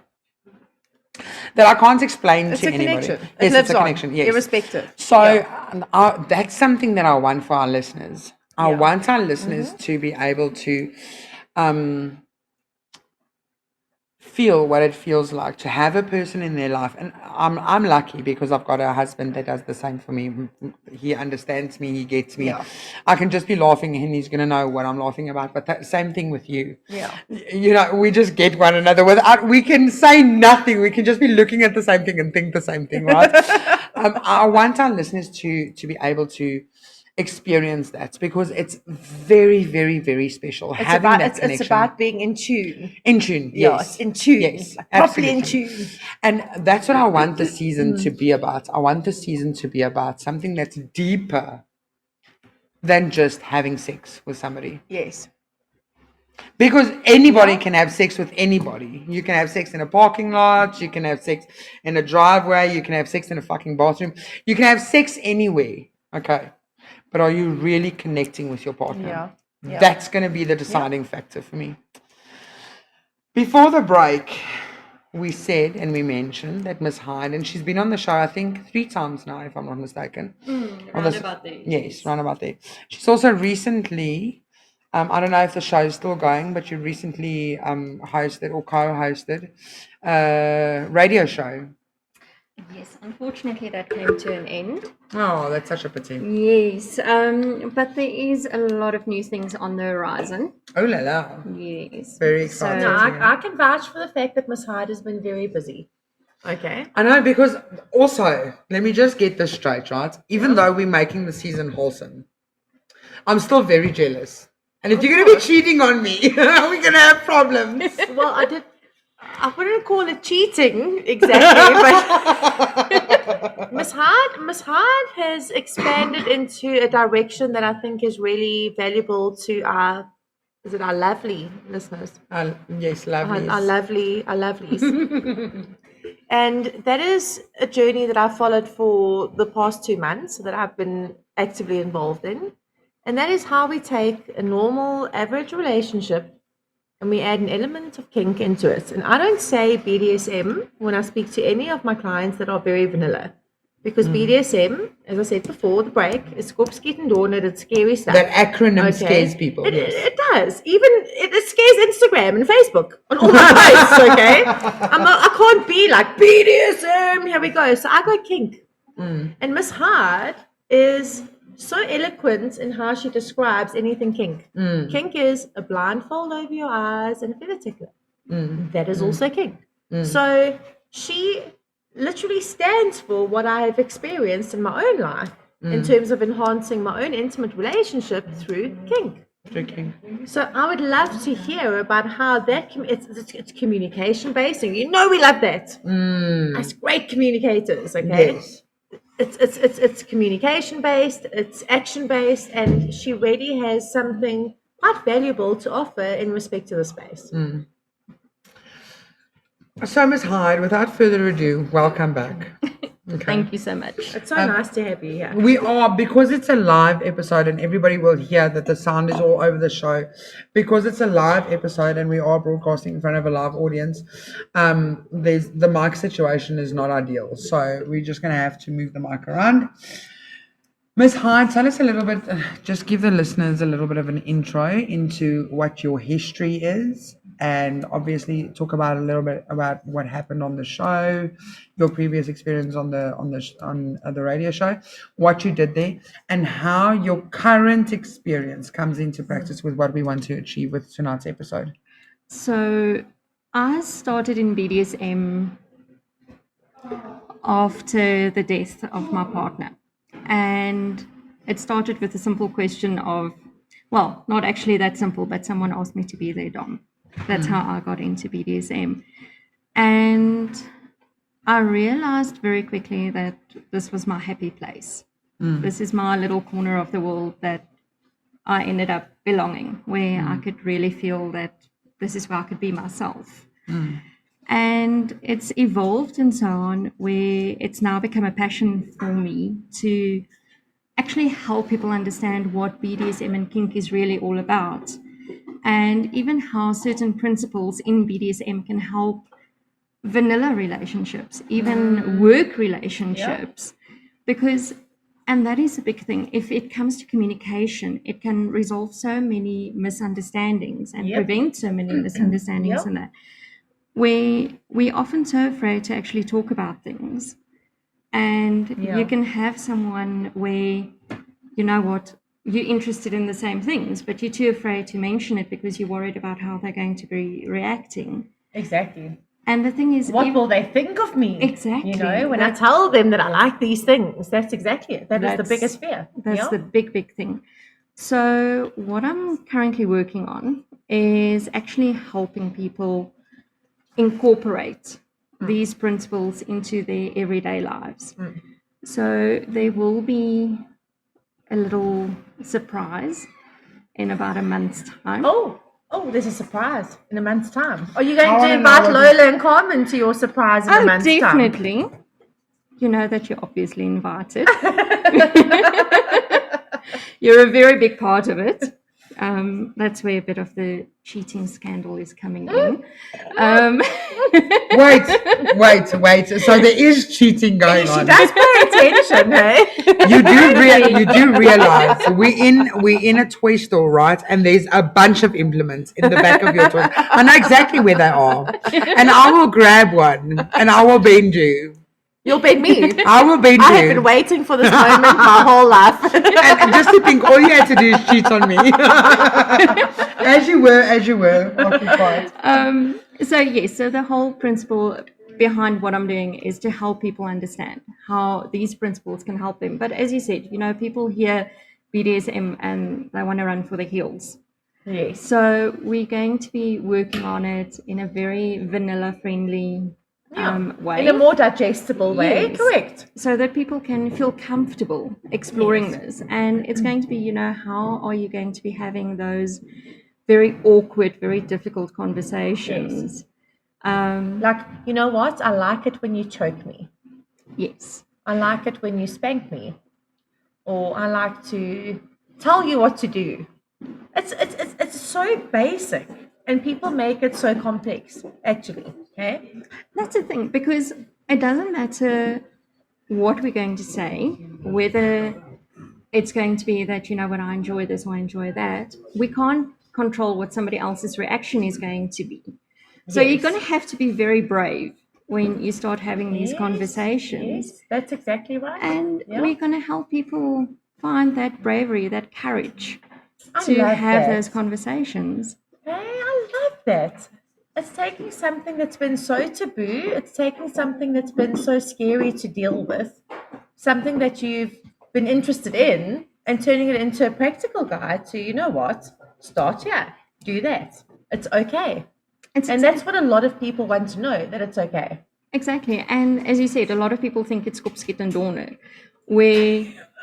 That I can't explain It's to a anybody. connection. Yes, It lives it's a on, connection. Yes, irrespective. So Yeah. that's something that I want for our listeners. I Yeah. want our listeners to be able to feel what it feels like to have a person in their life, and I'm lucky because I've got a husband that does the same for me. He understands me, he gets me. Yeah. I can just be laughing and he's going to know what I'm laughing about. But that same thing with you. Yeah. You know, we just get one another without, we can say nothing, we can just be looking at the same thing and think the same thing, right? I want our listeners to be able to experience that, because it's very, very, very special. It's having about that it's connection. about being in tune. In tune, Yeah, yes. it's in tune. Yes, Like properly in absolutely. tune. And that's what I want the season to be about. I want the season to be about something that's deeper than just having sex with somebody. Yes. Because anybody can have sex with anybody. You can have sex in a parking lot, you can have sex in a driveway, you can have sex in a fucking bathroom. You can have sex anywhere, okay? But are you really connecting with your partner? Yeah. Yeah. That's going to be the deciding factor for me. Before the break, we said and we mentioned that Miss Hyde, and she's been on the show, I think, 3 times now, if I'm not mistaken. Round about there. Yes, round about there. She's also recently, I don't know if the show is still going, but you recently hosted or co-hosted a radio show. Yes, unfortunately that came to an end. Oh, that's such a pity. Yes, but there is a lot of new things on the horizon. Oh la la. Yes. Very exciting. No, I can vouch for the fact that Miss Hyde has been very busy. Okay. I know, because also, let me just get this straight, right? Even though we're making the season wholesome, I'm still very jealous. And if you're going to be cheating on me, we're going to have problems. Well, I wouldn't call it cheating exactly, but Miss Hyde has expanded into a direction that I think is really valuable to our lovely listeners. Yes, lovely. Our lovelies. And that is a journey that I followed for the past 2 months that I've been actively involved in. And that is how we take a normal, average relationship and we add an element of kink into it. And I don't say BDSM when I speak to any of my clients that are very vanilla. Because BDSM, as I said before, the break, is Skopskiet and Dornet, it's scary stuff. That acronym scares people. It does. Even it scares Instagram and Facebook on all my posts, okay? I can't be like BDSM, here we go. So I go kink. And Miss Hyde is so eloquent in how she describes anything kink. Kink is a blindfold over your eyes and a feather tickler. That is also kink. So she literally stands for what I have experienced in my own life in terms of enhancing my own intimate relationship through kink. So I would love to hear about how that it's communication based, and you know we love that. As great communicators, okay? Yes. It's communication based, it's action based, and she really has something quite valuable to offer in respect to the space. So, Ms. Hyde, without further ado, welcome back. Okay. Thank you so much. It's so nice to have you here. We are, because it's a live episode and everybody will hear that the sound is all over the show, because it's a live episode and we are broadcasting in front of a live audience, the mic situation is not ideal. So we're just going to have to move the mic around. Ms. Hyde, tell us a little bit, just give the listeners a little bit of an intro into what your history is, and obviously talk about a little bit about what happened on the show, your previous experience on the radio show, what you did there, and how your current experience comes into practice with what we want to achieve with tonight's episode. So I started in BDSM after the death of my partner. And it started with a simple question of, well, not actually that simple, but someone asked me to be their dom. That's how I got into BDSM. And I realized very quickly that this was my happy place. This is my little corner of the world that I ended up belonging, where I could really feel that this is where I could be myself. And it's evolved and so on, where it's now become a passion for me to actually help people understand what BDSM and kink is really all about, and even how certain principles in BDSM can help vanilla relationships, even work relationships, because, and that is a big thing. If it comes to communication, it can resolve so many misunderstandings and prevent so many misunderstandings in that. We're often so afraid to actually talk about things. And you can have someone where, you know what, you're interested in the same things, but you're too afraid to mention it because you're worried about how they're going to be reacting. Exactly. And the thing is, what will they think of me? Exactly. You know, when I tell them that I like these things, that's exactly it. That is the biggest fear. That's the big thing. So what I'm currently working on is actually helping people incorporate these principles into their everyday lives. So there will be a little surprise in about a month's time. Oh, there's a surprise in a month's time. Are you going to invite Lola and Carmen to your surprise in a month's time? Definitely. You know that you're obviously invited. You're a very big part of it. That's where a bit of the cheating scandal is coming in. Wait. So there is cheating going on. She does pay attention, hey? You do realize we're in a toy store, right? And there's a bunch of implements in the back of your toy. I know exactly where they are. And I will grab one and I will bend you. You'll bend me. I will bend you. I have been waiting for this moment my whole life. And just to think, all you had to do is cheat on me. As you were. Occupied. So the whole principle behind what I'm doing is to help people understand how these principles can help them. But as you said, you know, people hear BDSM and they want to run for the hills. Yes. So we're going to be working on it in a very vanilla-friendly way. In a more digestible way, correct. So that people can feel comfortable exploring this. And it's going to be, you know, how are you going to be having those very awkward, very difficult conversations? Like, you know what? I like it when you choke me. Yes. I like it when you spank me. Or I like to tell you what to do. It's so basic. And people make it so complex, actually. Okay? That's the thing, because it doesn't matter what we're going to say, whether it's going to be that, you know, when I enjoy this or I enjoy that. We can't control what somebody else's reaction is going to be. So you're going to have to be very brave when you start having these conversations. Yes, that's exactly right. And we're going to help people find that bravery, that courage to love have that. those conversations. Hey, I love that. It's taking something that's been so taboo, it's taking something that's been so scary to deal with, something that you've been interested in, and turning it into a practical guide to, you know what, start here, do that. It's okay. And that's what a lot of people want to know, that it's okay. Exactly. And as you said, a lot of people think it's Kopskit and Donner,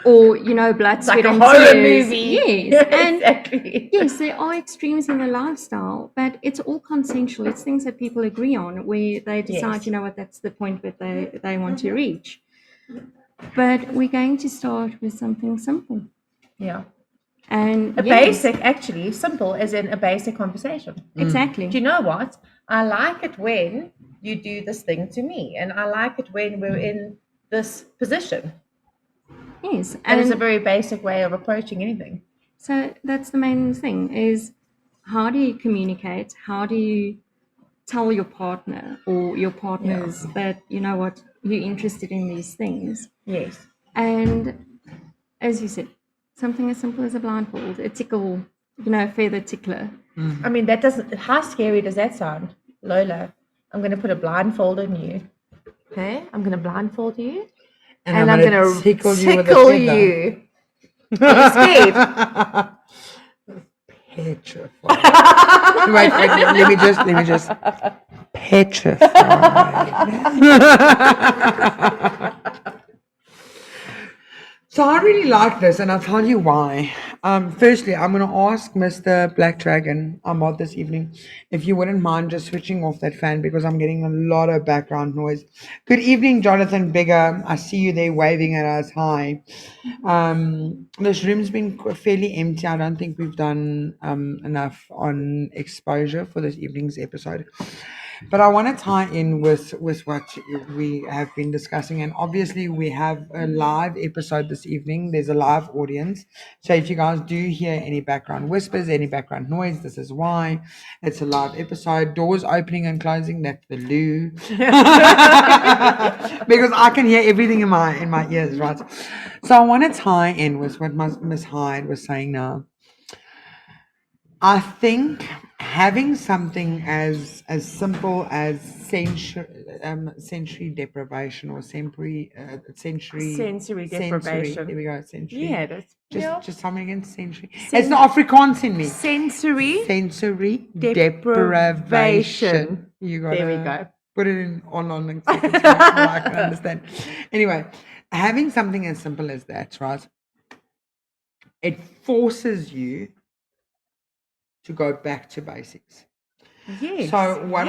or, you know, blood, It's sweat, like a and horror tears. movie. Yes. And Exactly. yes, there are extremes in the lifestyle, but it's all consensual. It's things that people agree on, where they decide, you know what, that's the point that they want to reach. But we're going to start with something simple. Yeah. And basic, actually, simple as in a basic conversation. Exactly. Do you know what? I like it when you do this thing to me, and I like it when we're in this position. Yes. And it's a very basic way of approaching anything. So that's the main thing, is how do you communicate? How do you tell your partner or your partners that, you know what, you're interested in these things? Yes. And as you said, something as simple as a blindfold, a tickle, you know, feather tickler. I mean, that doesn't, how scary does that sound? Lola, I'm going to put a blindfold on you. Okay? I'm going to blindfold you. And I'm going to tickle you with a feather. Are you scared? Petrified. Wait, let me just. Petrified. So I really like this, and I'll tell you why. Firstly, I'm going to ask Mr. Black Dragon, our mod this evening, if you wouldn't mind just switching off that fan because I'm getting a lot of background noise. Good evening, Jonathan Bigger. I see you there waving at us. Hi. This room's been fairly empty. I don't think we've done enough on exposure for this evening's episode. But I want to tie in with what we have been discussing. And obviously, we have a live episode this evening. There's a live audience. So if you guys do hear any background whispers, any background noise, this is why. It's a live episode. Doors opening and closing, that's the loo. Because I can hear everything in my ears, right? So I want to tie in with what Miss Hyde was saying now. I think having something as simple as sensory deprivation or sensory deprivation. There we go, sensory. Yeah, that's Just something against sensory. It's the Afrikaans in me. sensory Sensory deprivation. deprivation. You got There we go. Put it in on so I can understand. Anyway, having something as simple as that, right? It forces you to go back to basics. Yes. So what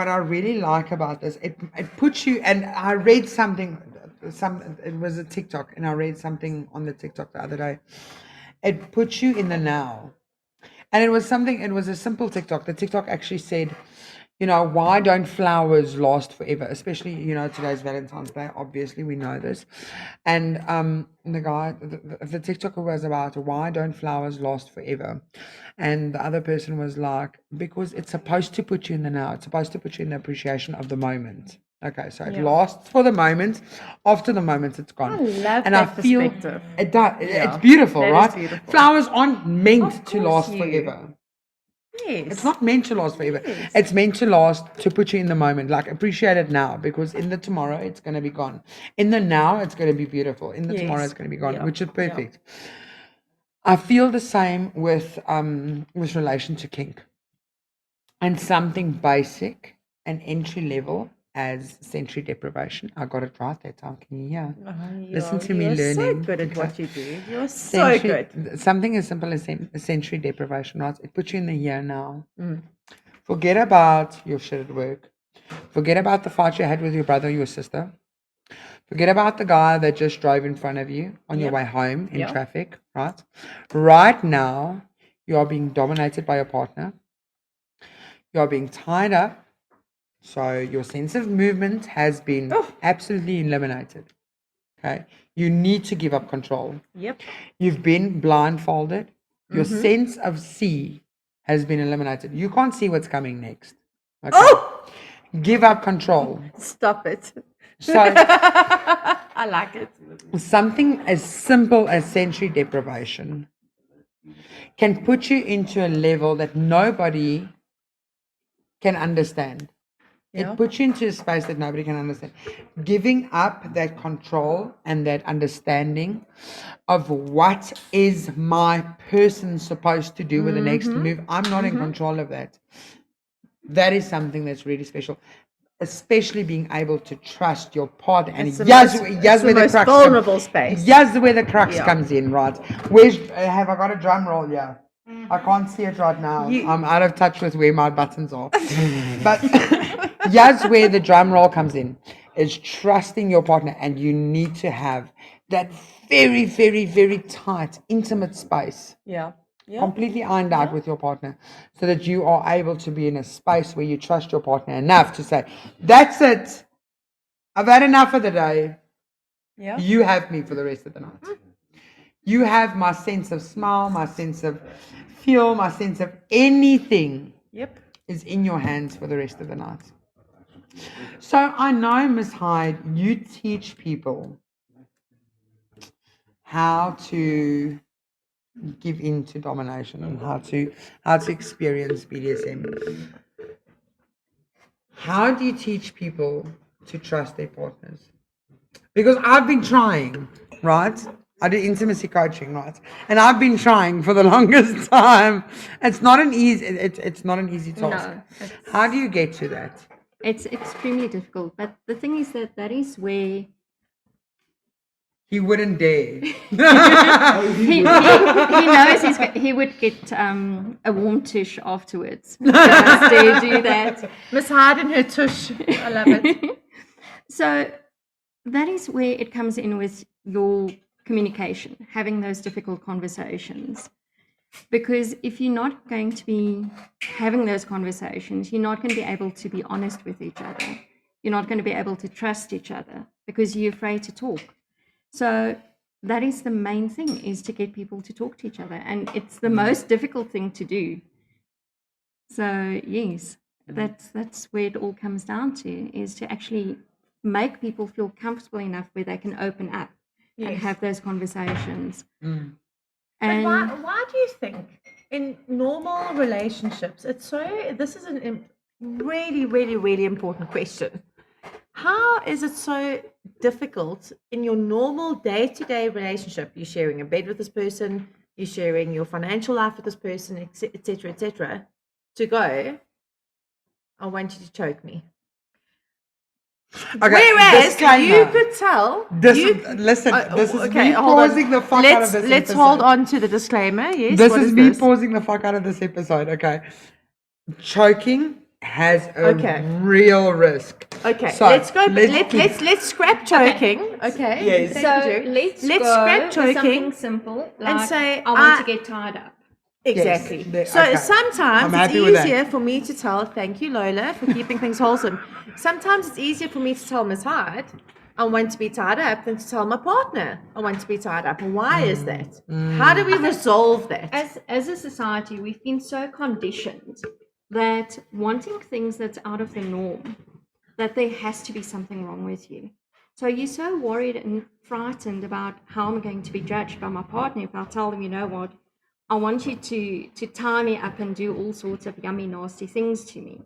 I really like about this, it puts you, and I read something, it was a TikTok, and I read something on the TikTok the other day. It puts you in the now. And it was a simple TikTok. The TikTok actually said, why don't flowers last forever? Especially, today's Valentine's Day. Obviously, we know this. And the TikToker was about, why don't flowers last forever? And the other person was like, because it's supposed to put you in the now. It's supposed to put you in the appreciation of the moment. Okay, so it lasts for the moment. After the moment, it's gone. I love and that I feel perspective. it does. Yeah, it's beautiful, that is right? beautiful. Flowers aren't meant Of to course last you- forever. Yes. It's not meant to last forever. Yes. It's meant to last to put you in the moment. Like, appreciate it now, because in the tomorrow it's going to be gone. In the now it's going to be beautiful. In the tomorrow it's going to be gone, which is perfect. I feel the same with relation to kink, and something basic and entry level as sensory deprivation. I got it right that time. Can you hear? Listen to me You're learning. so good at Okay. what you do. You're so good. Something as simple as sensory deprivation, right? It puts you in the here now. Forget about your shit at work. Forget about the fight you had with your brother or your sister. Forget about the guy that just drove in front of you on your way home in traffic, right? Right now, you are being dominated by your partner. You are being tied up. So your sense of movement has been absolutely eliminated. Okay. You need to give up control. Yep. You've been blindfolded. Your sense of see has been eliminated. You can't see what's coming next. Okay. Give up control. Stop it. So I like it. something as simple as sensory deprivation can put you into a level that nobody can understand. It puts you into a space that nobody can understand. Giving up that control and that understanding of what is my person supposed to do with the next move. I'm not in control of that. That is something that's really special. Especially being able to trust your partner. And yes, where the crux vulnerable space. Yes, where the crux comes in, right? Where's have I got a drum roll? Yeah. I can't see it right now. I'm out of touch with where my buttons are. But yes, where the drum roll comes in is trusting your partner, and you need to have that very, very, very tight, intimate space. Completely ironed out with your partner, so that you are able to be in a space where you trust your partner enough to say, that's it. I've had enough of the day. You have me for the rest of the night. You have my sense of smell, my sense of feel, my sense of anything is in your hands for the rest of the night. So I know, Miss Hyde, you teach people how to give in to domination and how to experience BDSM. How do you teach people to trust their partners? Because I've been trying, right? I do intimacy coaching, right? And I've been trying for the longest time. It's not an easy task. No, how do you get to that? It's extremely difficult. But the thing is that is where He wouldn't dare. he knows he would get a warm tush afterwards. Just to do that. Miss Hyde and her tush. I love it. So that is where it comes in with your communication, having those difficult conversations. Because if you're not going to be having those conversations, you're not going to be able to be honest with each other. You're not going to be able to trust each other because you're afraid to talk. So that is the main thing, is to get people to talk to each other. And it's the most difficult thing to do. So yes, that's where it all comes down to, is to actually make people feel comfortable enough where they can open up and have those conversations. But why do you think in normal relationships, this is a really, really, really important question. How is it so difficult in your normal day-to-day relationship? You're sharing a bed with this person, you're sharing your financial life with this person, etc., to go, I want you to choke me. Okay, Whereas disclaimer. you could tell. This is me pausing the fuck out of this Let's episode. hold on to the disclaimer. Yes. This is me pausing the fuck out of this episode. Okay. Choking has a real risk. Okay, so let's go. Let's scrap choking. Okay. Yes. So let's go scrap with choking something simple, like, and say, I want to get tied up. Exactly. Yes. So Okay. sometimes I'm it's happy with that. easier for me to tell, thank you, Lola, for keeping things wholesome. Sometimes it's easier for me to tell Miss Hyde, I want to be tied up, than to tell my partner, I want to be tied up. And why is that? How do we resolve that? As a society, we've been so conditioned that wanting things that's out of the norm, that there has to be something wrong with you. So you're so worried and frightened about how I'm going to be judged by my partner if I tell them, you know what, I want you to tie me up and do all sorts of yummy, nasty things to me.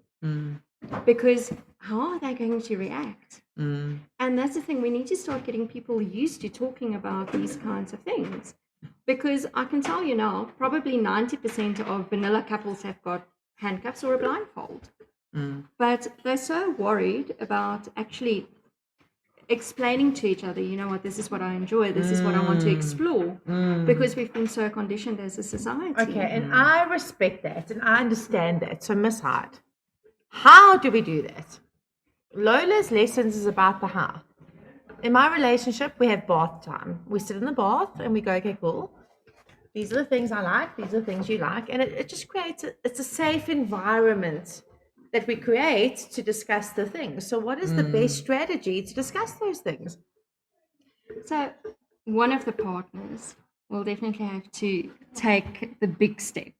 Because how are they going to react? And that's the thing, we need to start getting people used to talking about these kinds of things. Because I can tell you now, probably 90% of vanilla couples have got handcuffs or a blindfold. But they're so worried about actually explaining to each other, you know what, this is what I enjoy, this is what I want to explore, because we've been so conditioned as a society. Okay, and I respect that and I understand that. So Miss Hyde, how do we do that? Lola's lessons is about the how. In my relationship, we have bath time. We sit in the bath and we go, okay, cool. These are the things I like, these are the things you like. And it just creates, it's a safe environment that we create to discuss the things. So what is the best strategy to discuss those things? So one of the partners will definitely have to take the big step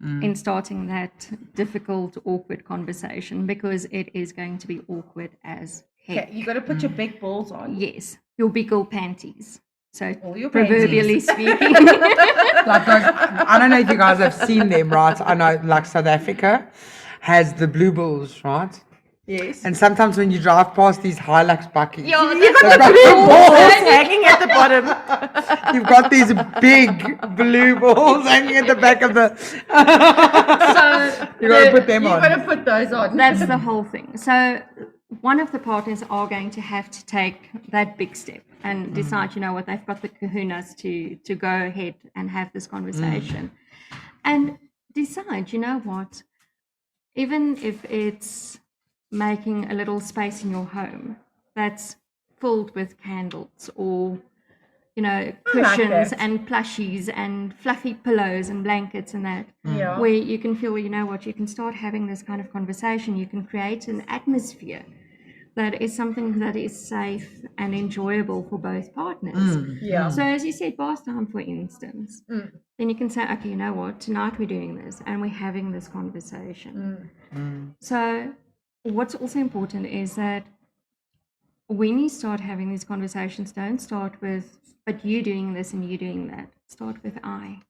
in starting that difficult, awkward conversation, because it is going to be awkward as heck. Okay, you got to put your big balls on. Yes, your big old panties. So All your proverbially panties. speaking. Like those, I don't know if you guys have seen them, right? I know, like South Africa has the blue bulls, right? Yes. And sometimes when you drive past these Hilux buckies, Yeah, they've got got the blue balls balls. hanging at the bottom. You've got these big blue balls hanging at the back of the. So You got to put them You've on. got to put those on. that's the whole thing. So one of the partners are going to have to take that big step and decide, you know what, they've got the kahunas to go ahead and have this conversation. And decide, you know what, even if it's making a little space in your home that's filled with candles or, you know, cushions that. and plushies and fluffy pillows and blankets and that, Yeah. where you can feel, you know what, you can start having this kind of conversation. You can create an atmosphere that is something that is safe and enjoyable for both partners. Yeah. So as you said, bath time, for instance, then you can say, okay, you know what, tonight we're doing this and we're having this conversation. So what's also important is that when you start having these conversations, don't start with, but you doing this and you doing that. Start with I.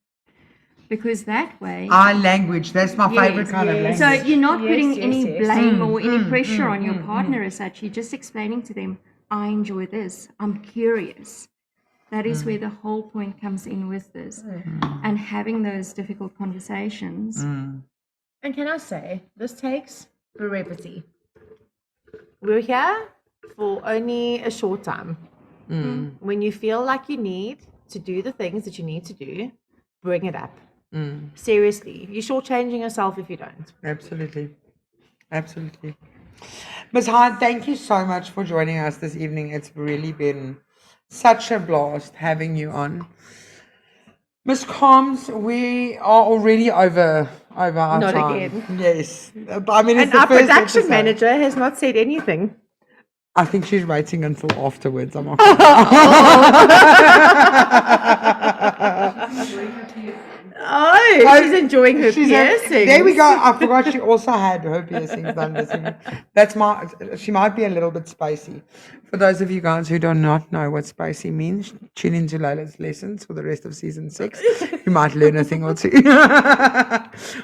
Because that way... Our language, that's my favorite kind of language. So you're not putting any yes. blame or any pressure on your partner as such. You're just explaining to them, I enjoy this. I'm curious. That is where the whole point comes in with this. And having those difficult conversations. And can I say, this takes brevity. We're here for only a short time. When you feel like you need to do the things that you need to do, bring it up. Seriously, you're shortchanging yourself if you don't. Absolutely. Absolutely. Ms. Hart, thank you so much for joining us this evening. It's really been such a blast having you on. Ms. Combs, we are already over our Not time. again. Yes. I mean, it's And the our first production episode. manager has not said anything. I think she's waiting until afterwards. I'm not Oh, she's enjoying her piercings. There we go. I forgot she also had her piercings done this evening. She might be a little bit spicy. For those of you guys who do not know what spicy means, tune into Lola's lessons for the rest of season 6. You might learn a thing or two.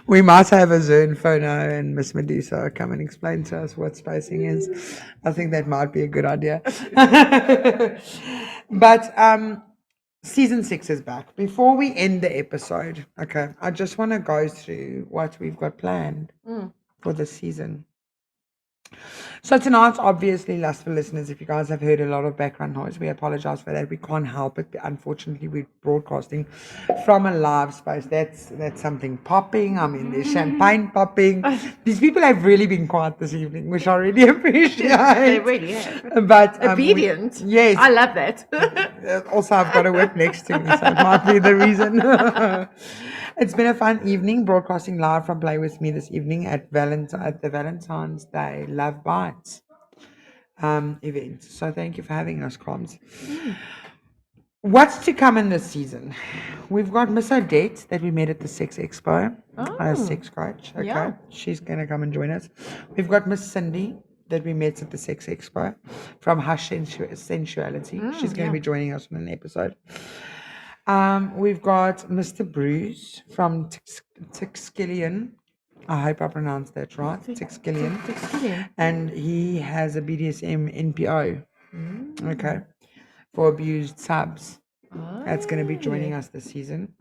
We might have a Zern Phono and Miss Medusa come and explain to us what spicing is. I think that might be a good idea. But season 6 is back. Before we end the episode, okay, I just want to go through what we've got planned for this season. So tonight, obviously, lustful listeners, if you guys have heard a lot of background noise, we apologize for that. We can't help it. Unfortunately, we're broadcasting from a live space. That's something popping. I mean, there's champagne popping. These people have really been quiet this evening, which I really appreciate. They really have. But obedient. Yes. I love that. Also, I've got a whip next to me, so it might be the reason. It's been a fun evening broadcasting live from Play With Me this evening at the Valentine's Day Love Bites event. So thank you for having us, Coms. What's to come in this season? We've got Miss Odette that we met at the Sex Expo, sex coach. Okay, Yeah. She's going to come and join us. We've got Miss Cindy that we met at the Sex Expo from Hush Sensuality. She's going to be joining us on an episode. We've got Mr. Bruce from Tixkillian. I hope I pronounced that right. Tixkillian. And he has a BDSM NPO. Okay. For abused subs. That's going to be joining us this season.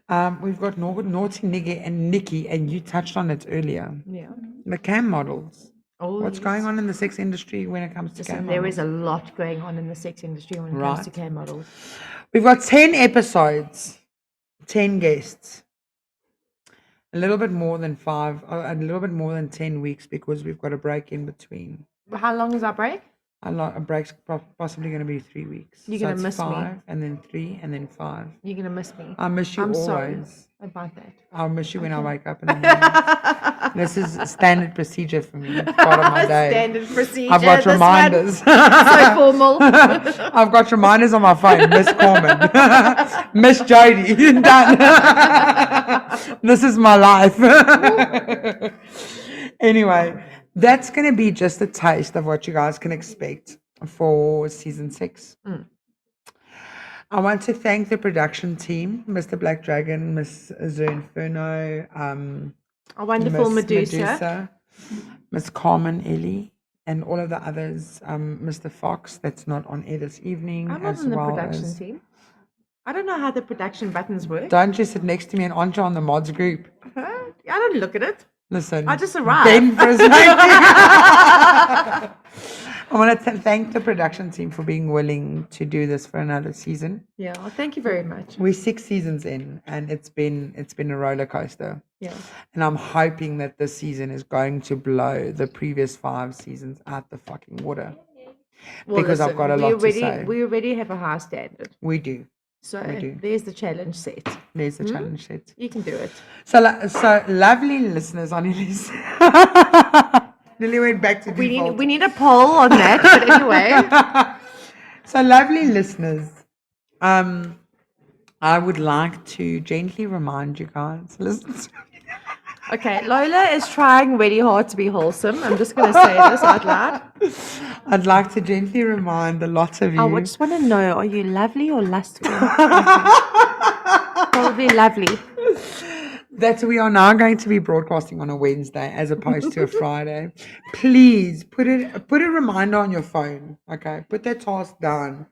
We've got Naughty Niggy and Nikki, and you touched on it earlier. Yeah. The cam models. Oh, What's going on in the sex industry when it comes to cam models? There is a lot going on in the sex industry when it comes to cam models. We've got 10 episodes, 10 guests, a little bit more than 10 weeks because we've got a break in between. How long is our break? A break's possibly going to be 3 weeks. You're going to miss 5, me. and then 3, and then 5. You're going to miss me. I miss you I'm always. sorry about that. I'll miss you when I wake up in the morning. This is standard procedure for me. It's part of my day. Standard procedure. I've got reminders. So formal. I've got reminders on my phone. Miss Carmen. Miss Jody. Done. This is my life. Anyway, that's going to be just a taste of what you guys can expect for season 6. I want to thank the production team, Mr. Black Dragon, Miss Zernferno, A wonderful Miss Medusa. Miss Carmen Ellie, and all of the others, Mr. Fox, that's not on air this evening. I'm not as on the well production as- team. I don't know how the production buttons work. Don't you sit next to me and aren't you on the mods group? I don't look at it. Listen, I just arrived. Ben Brisbane. I want to thank the production team for being willing to do this for another season. Yeah, well, thank you very much. We're 6 seasons in, and it's been a roller coaster. Yeah. And I'm hoping that this season is going to blow the previous 5 seasons out the fucking water. Well, Because I've got a lot to say. We already have a high standard. We do. So We do. there's the challenge set. There's the challenge set. You can do it. So lovely listeners, I nearly went back to default. We need a poll on that, but anyway. So lovely listeners, I would like to gently remind you guys, listen to me. Okay, Lola is trying really hard to be wholesome. I'm just going to say this out loud. I'd like to gently remind the lot of you. I just want to know, are you lovely or lustful? Probably lovely. That we are now going to be broadcasting on a Wednesday as opposed to a Friday. Please put a reminder on your phone. Okay, put that task down.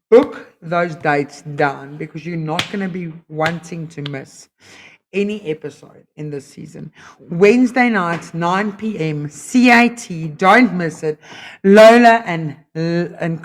Book those dates down because you're not going to be wanting to miss any episode in this season. Wednesday nights, 9 p.m. CAT. Don't miss it. Lola and lessons.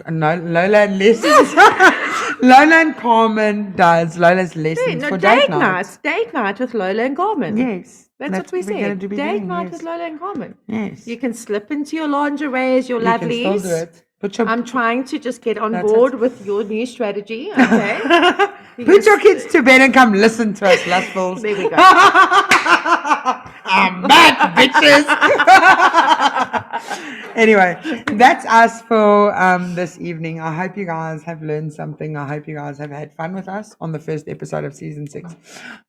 Lola and Carmen does Lola's lessons for date night. Date night with Lola and Carmen. Yes. That's what we said. Date night with Lola and Carmen. Yes. You can slip into your lingeries, your lovelies. You can still do it. I'm trying to just get on board with your new strategy. Okay. Put your kids to bed and come listen to us, lustfuls. There we go. I'm back, bitches. Anyway, that's us for this evening. I hope you guys have learned something. I hope you guys have had fun with us on the first episode of season 6.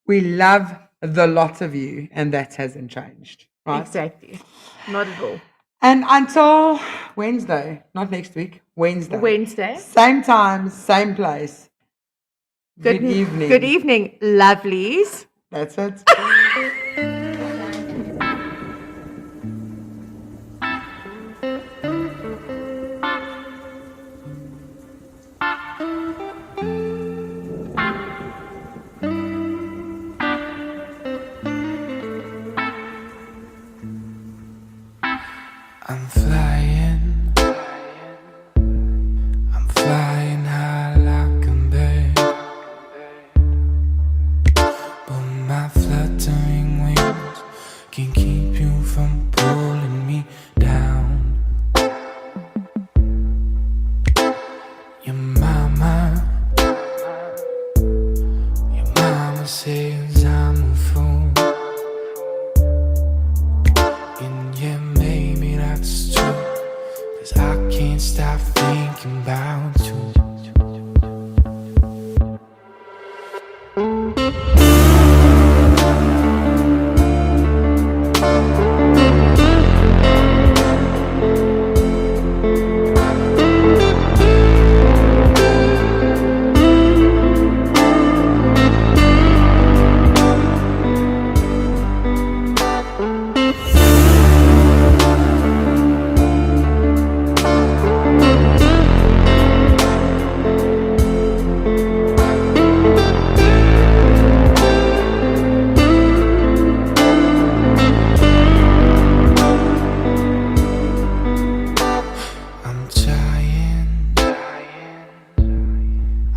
We love the lot of you, and that hasn't changed. Right? Exactly. Not at all. And until Wednesday, not next week, Wednesday. Same time, same place. Good evening. Good evening, lovelies. That's it. I'm flying high like a bird, but my fluttering wings can keep you from pulling me down. Your mama says I'm a fool, and yeah, maybe that's true, 'cause I can't stop thinking about you.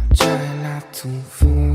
I'm trying not to fool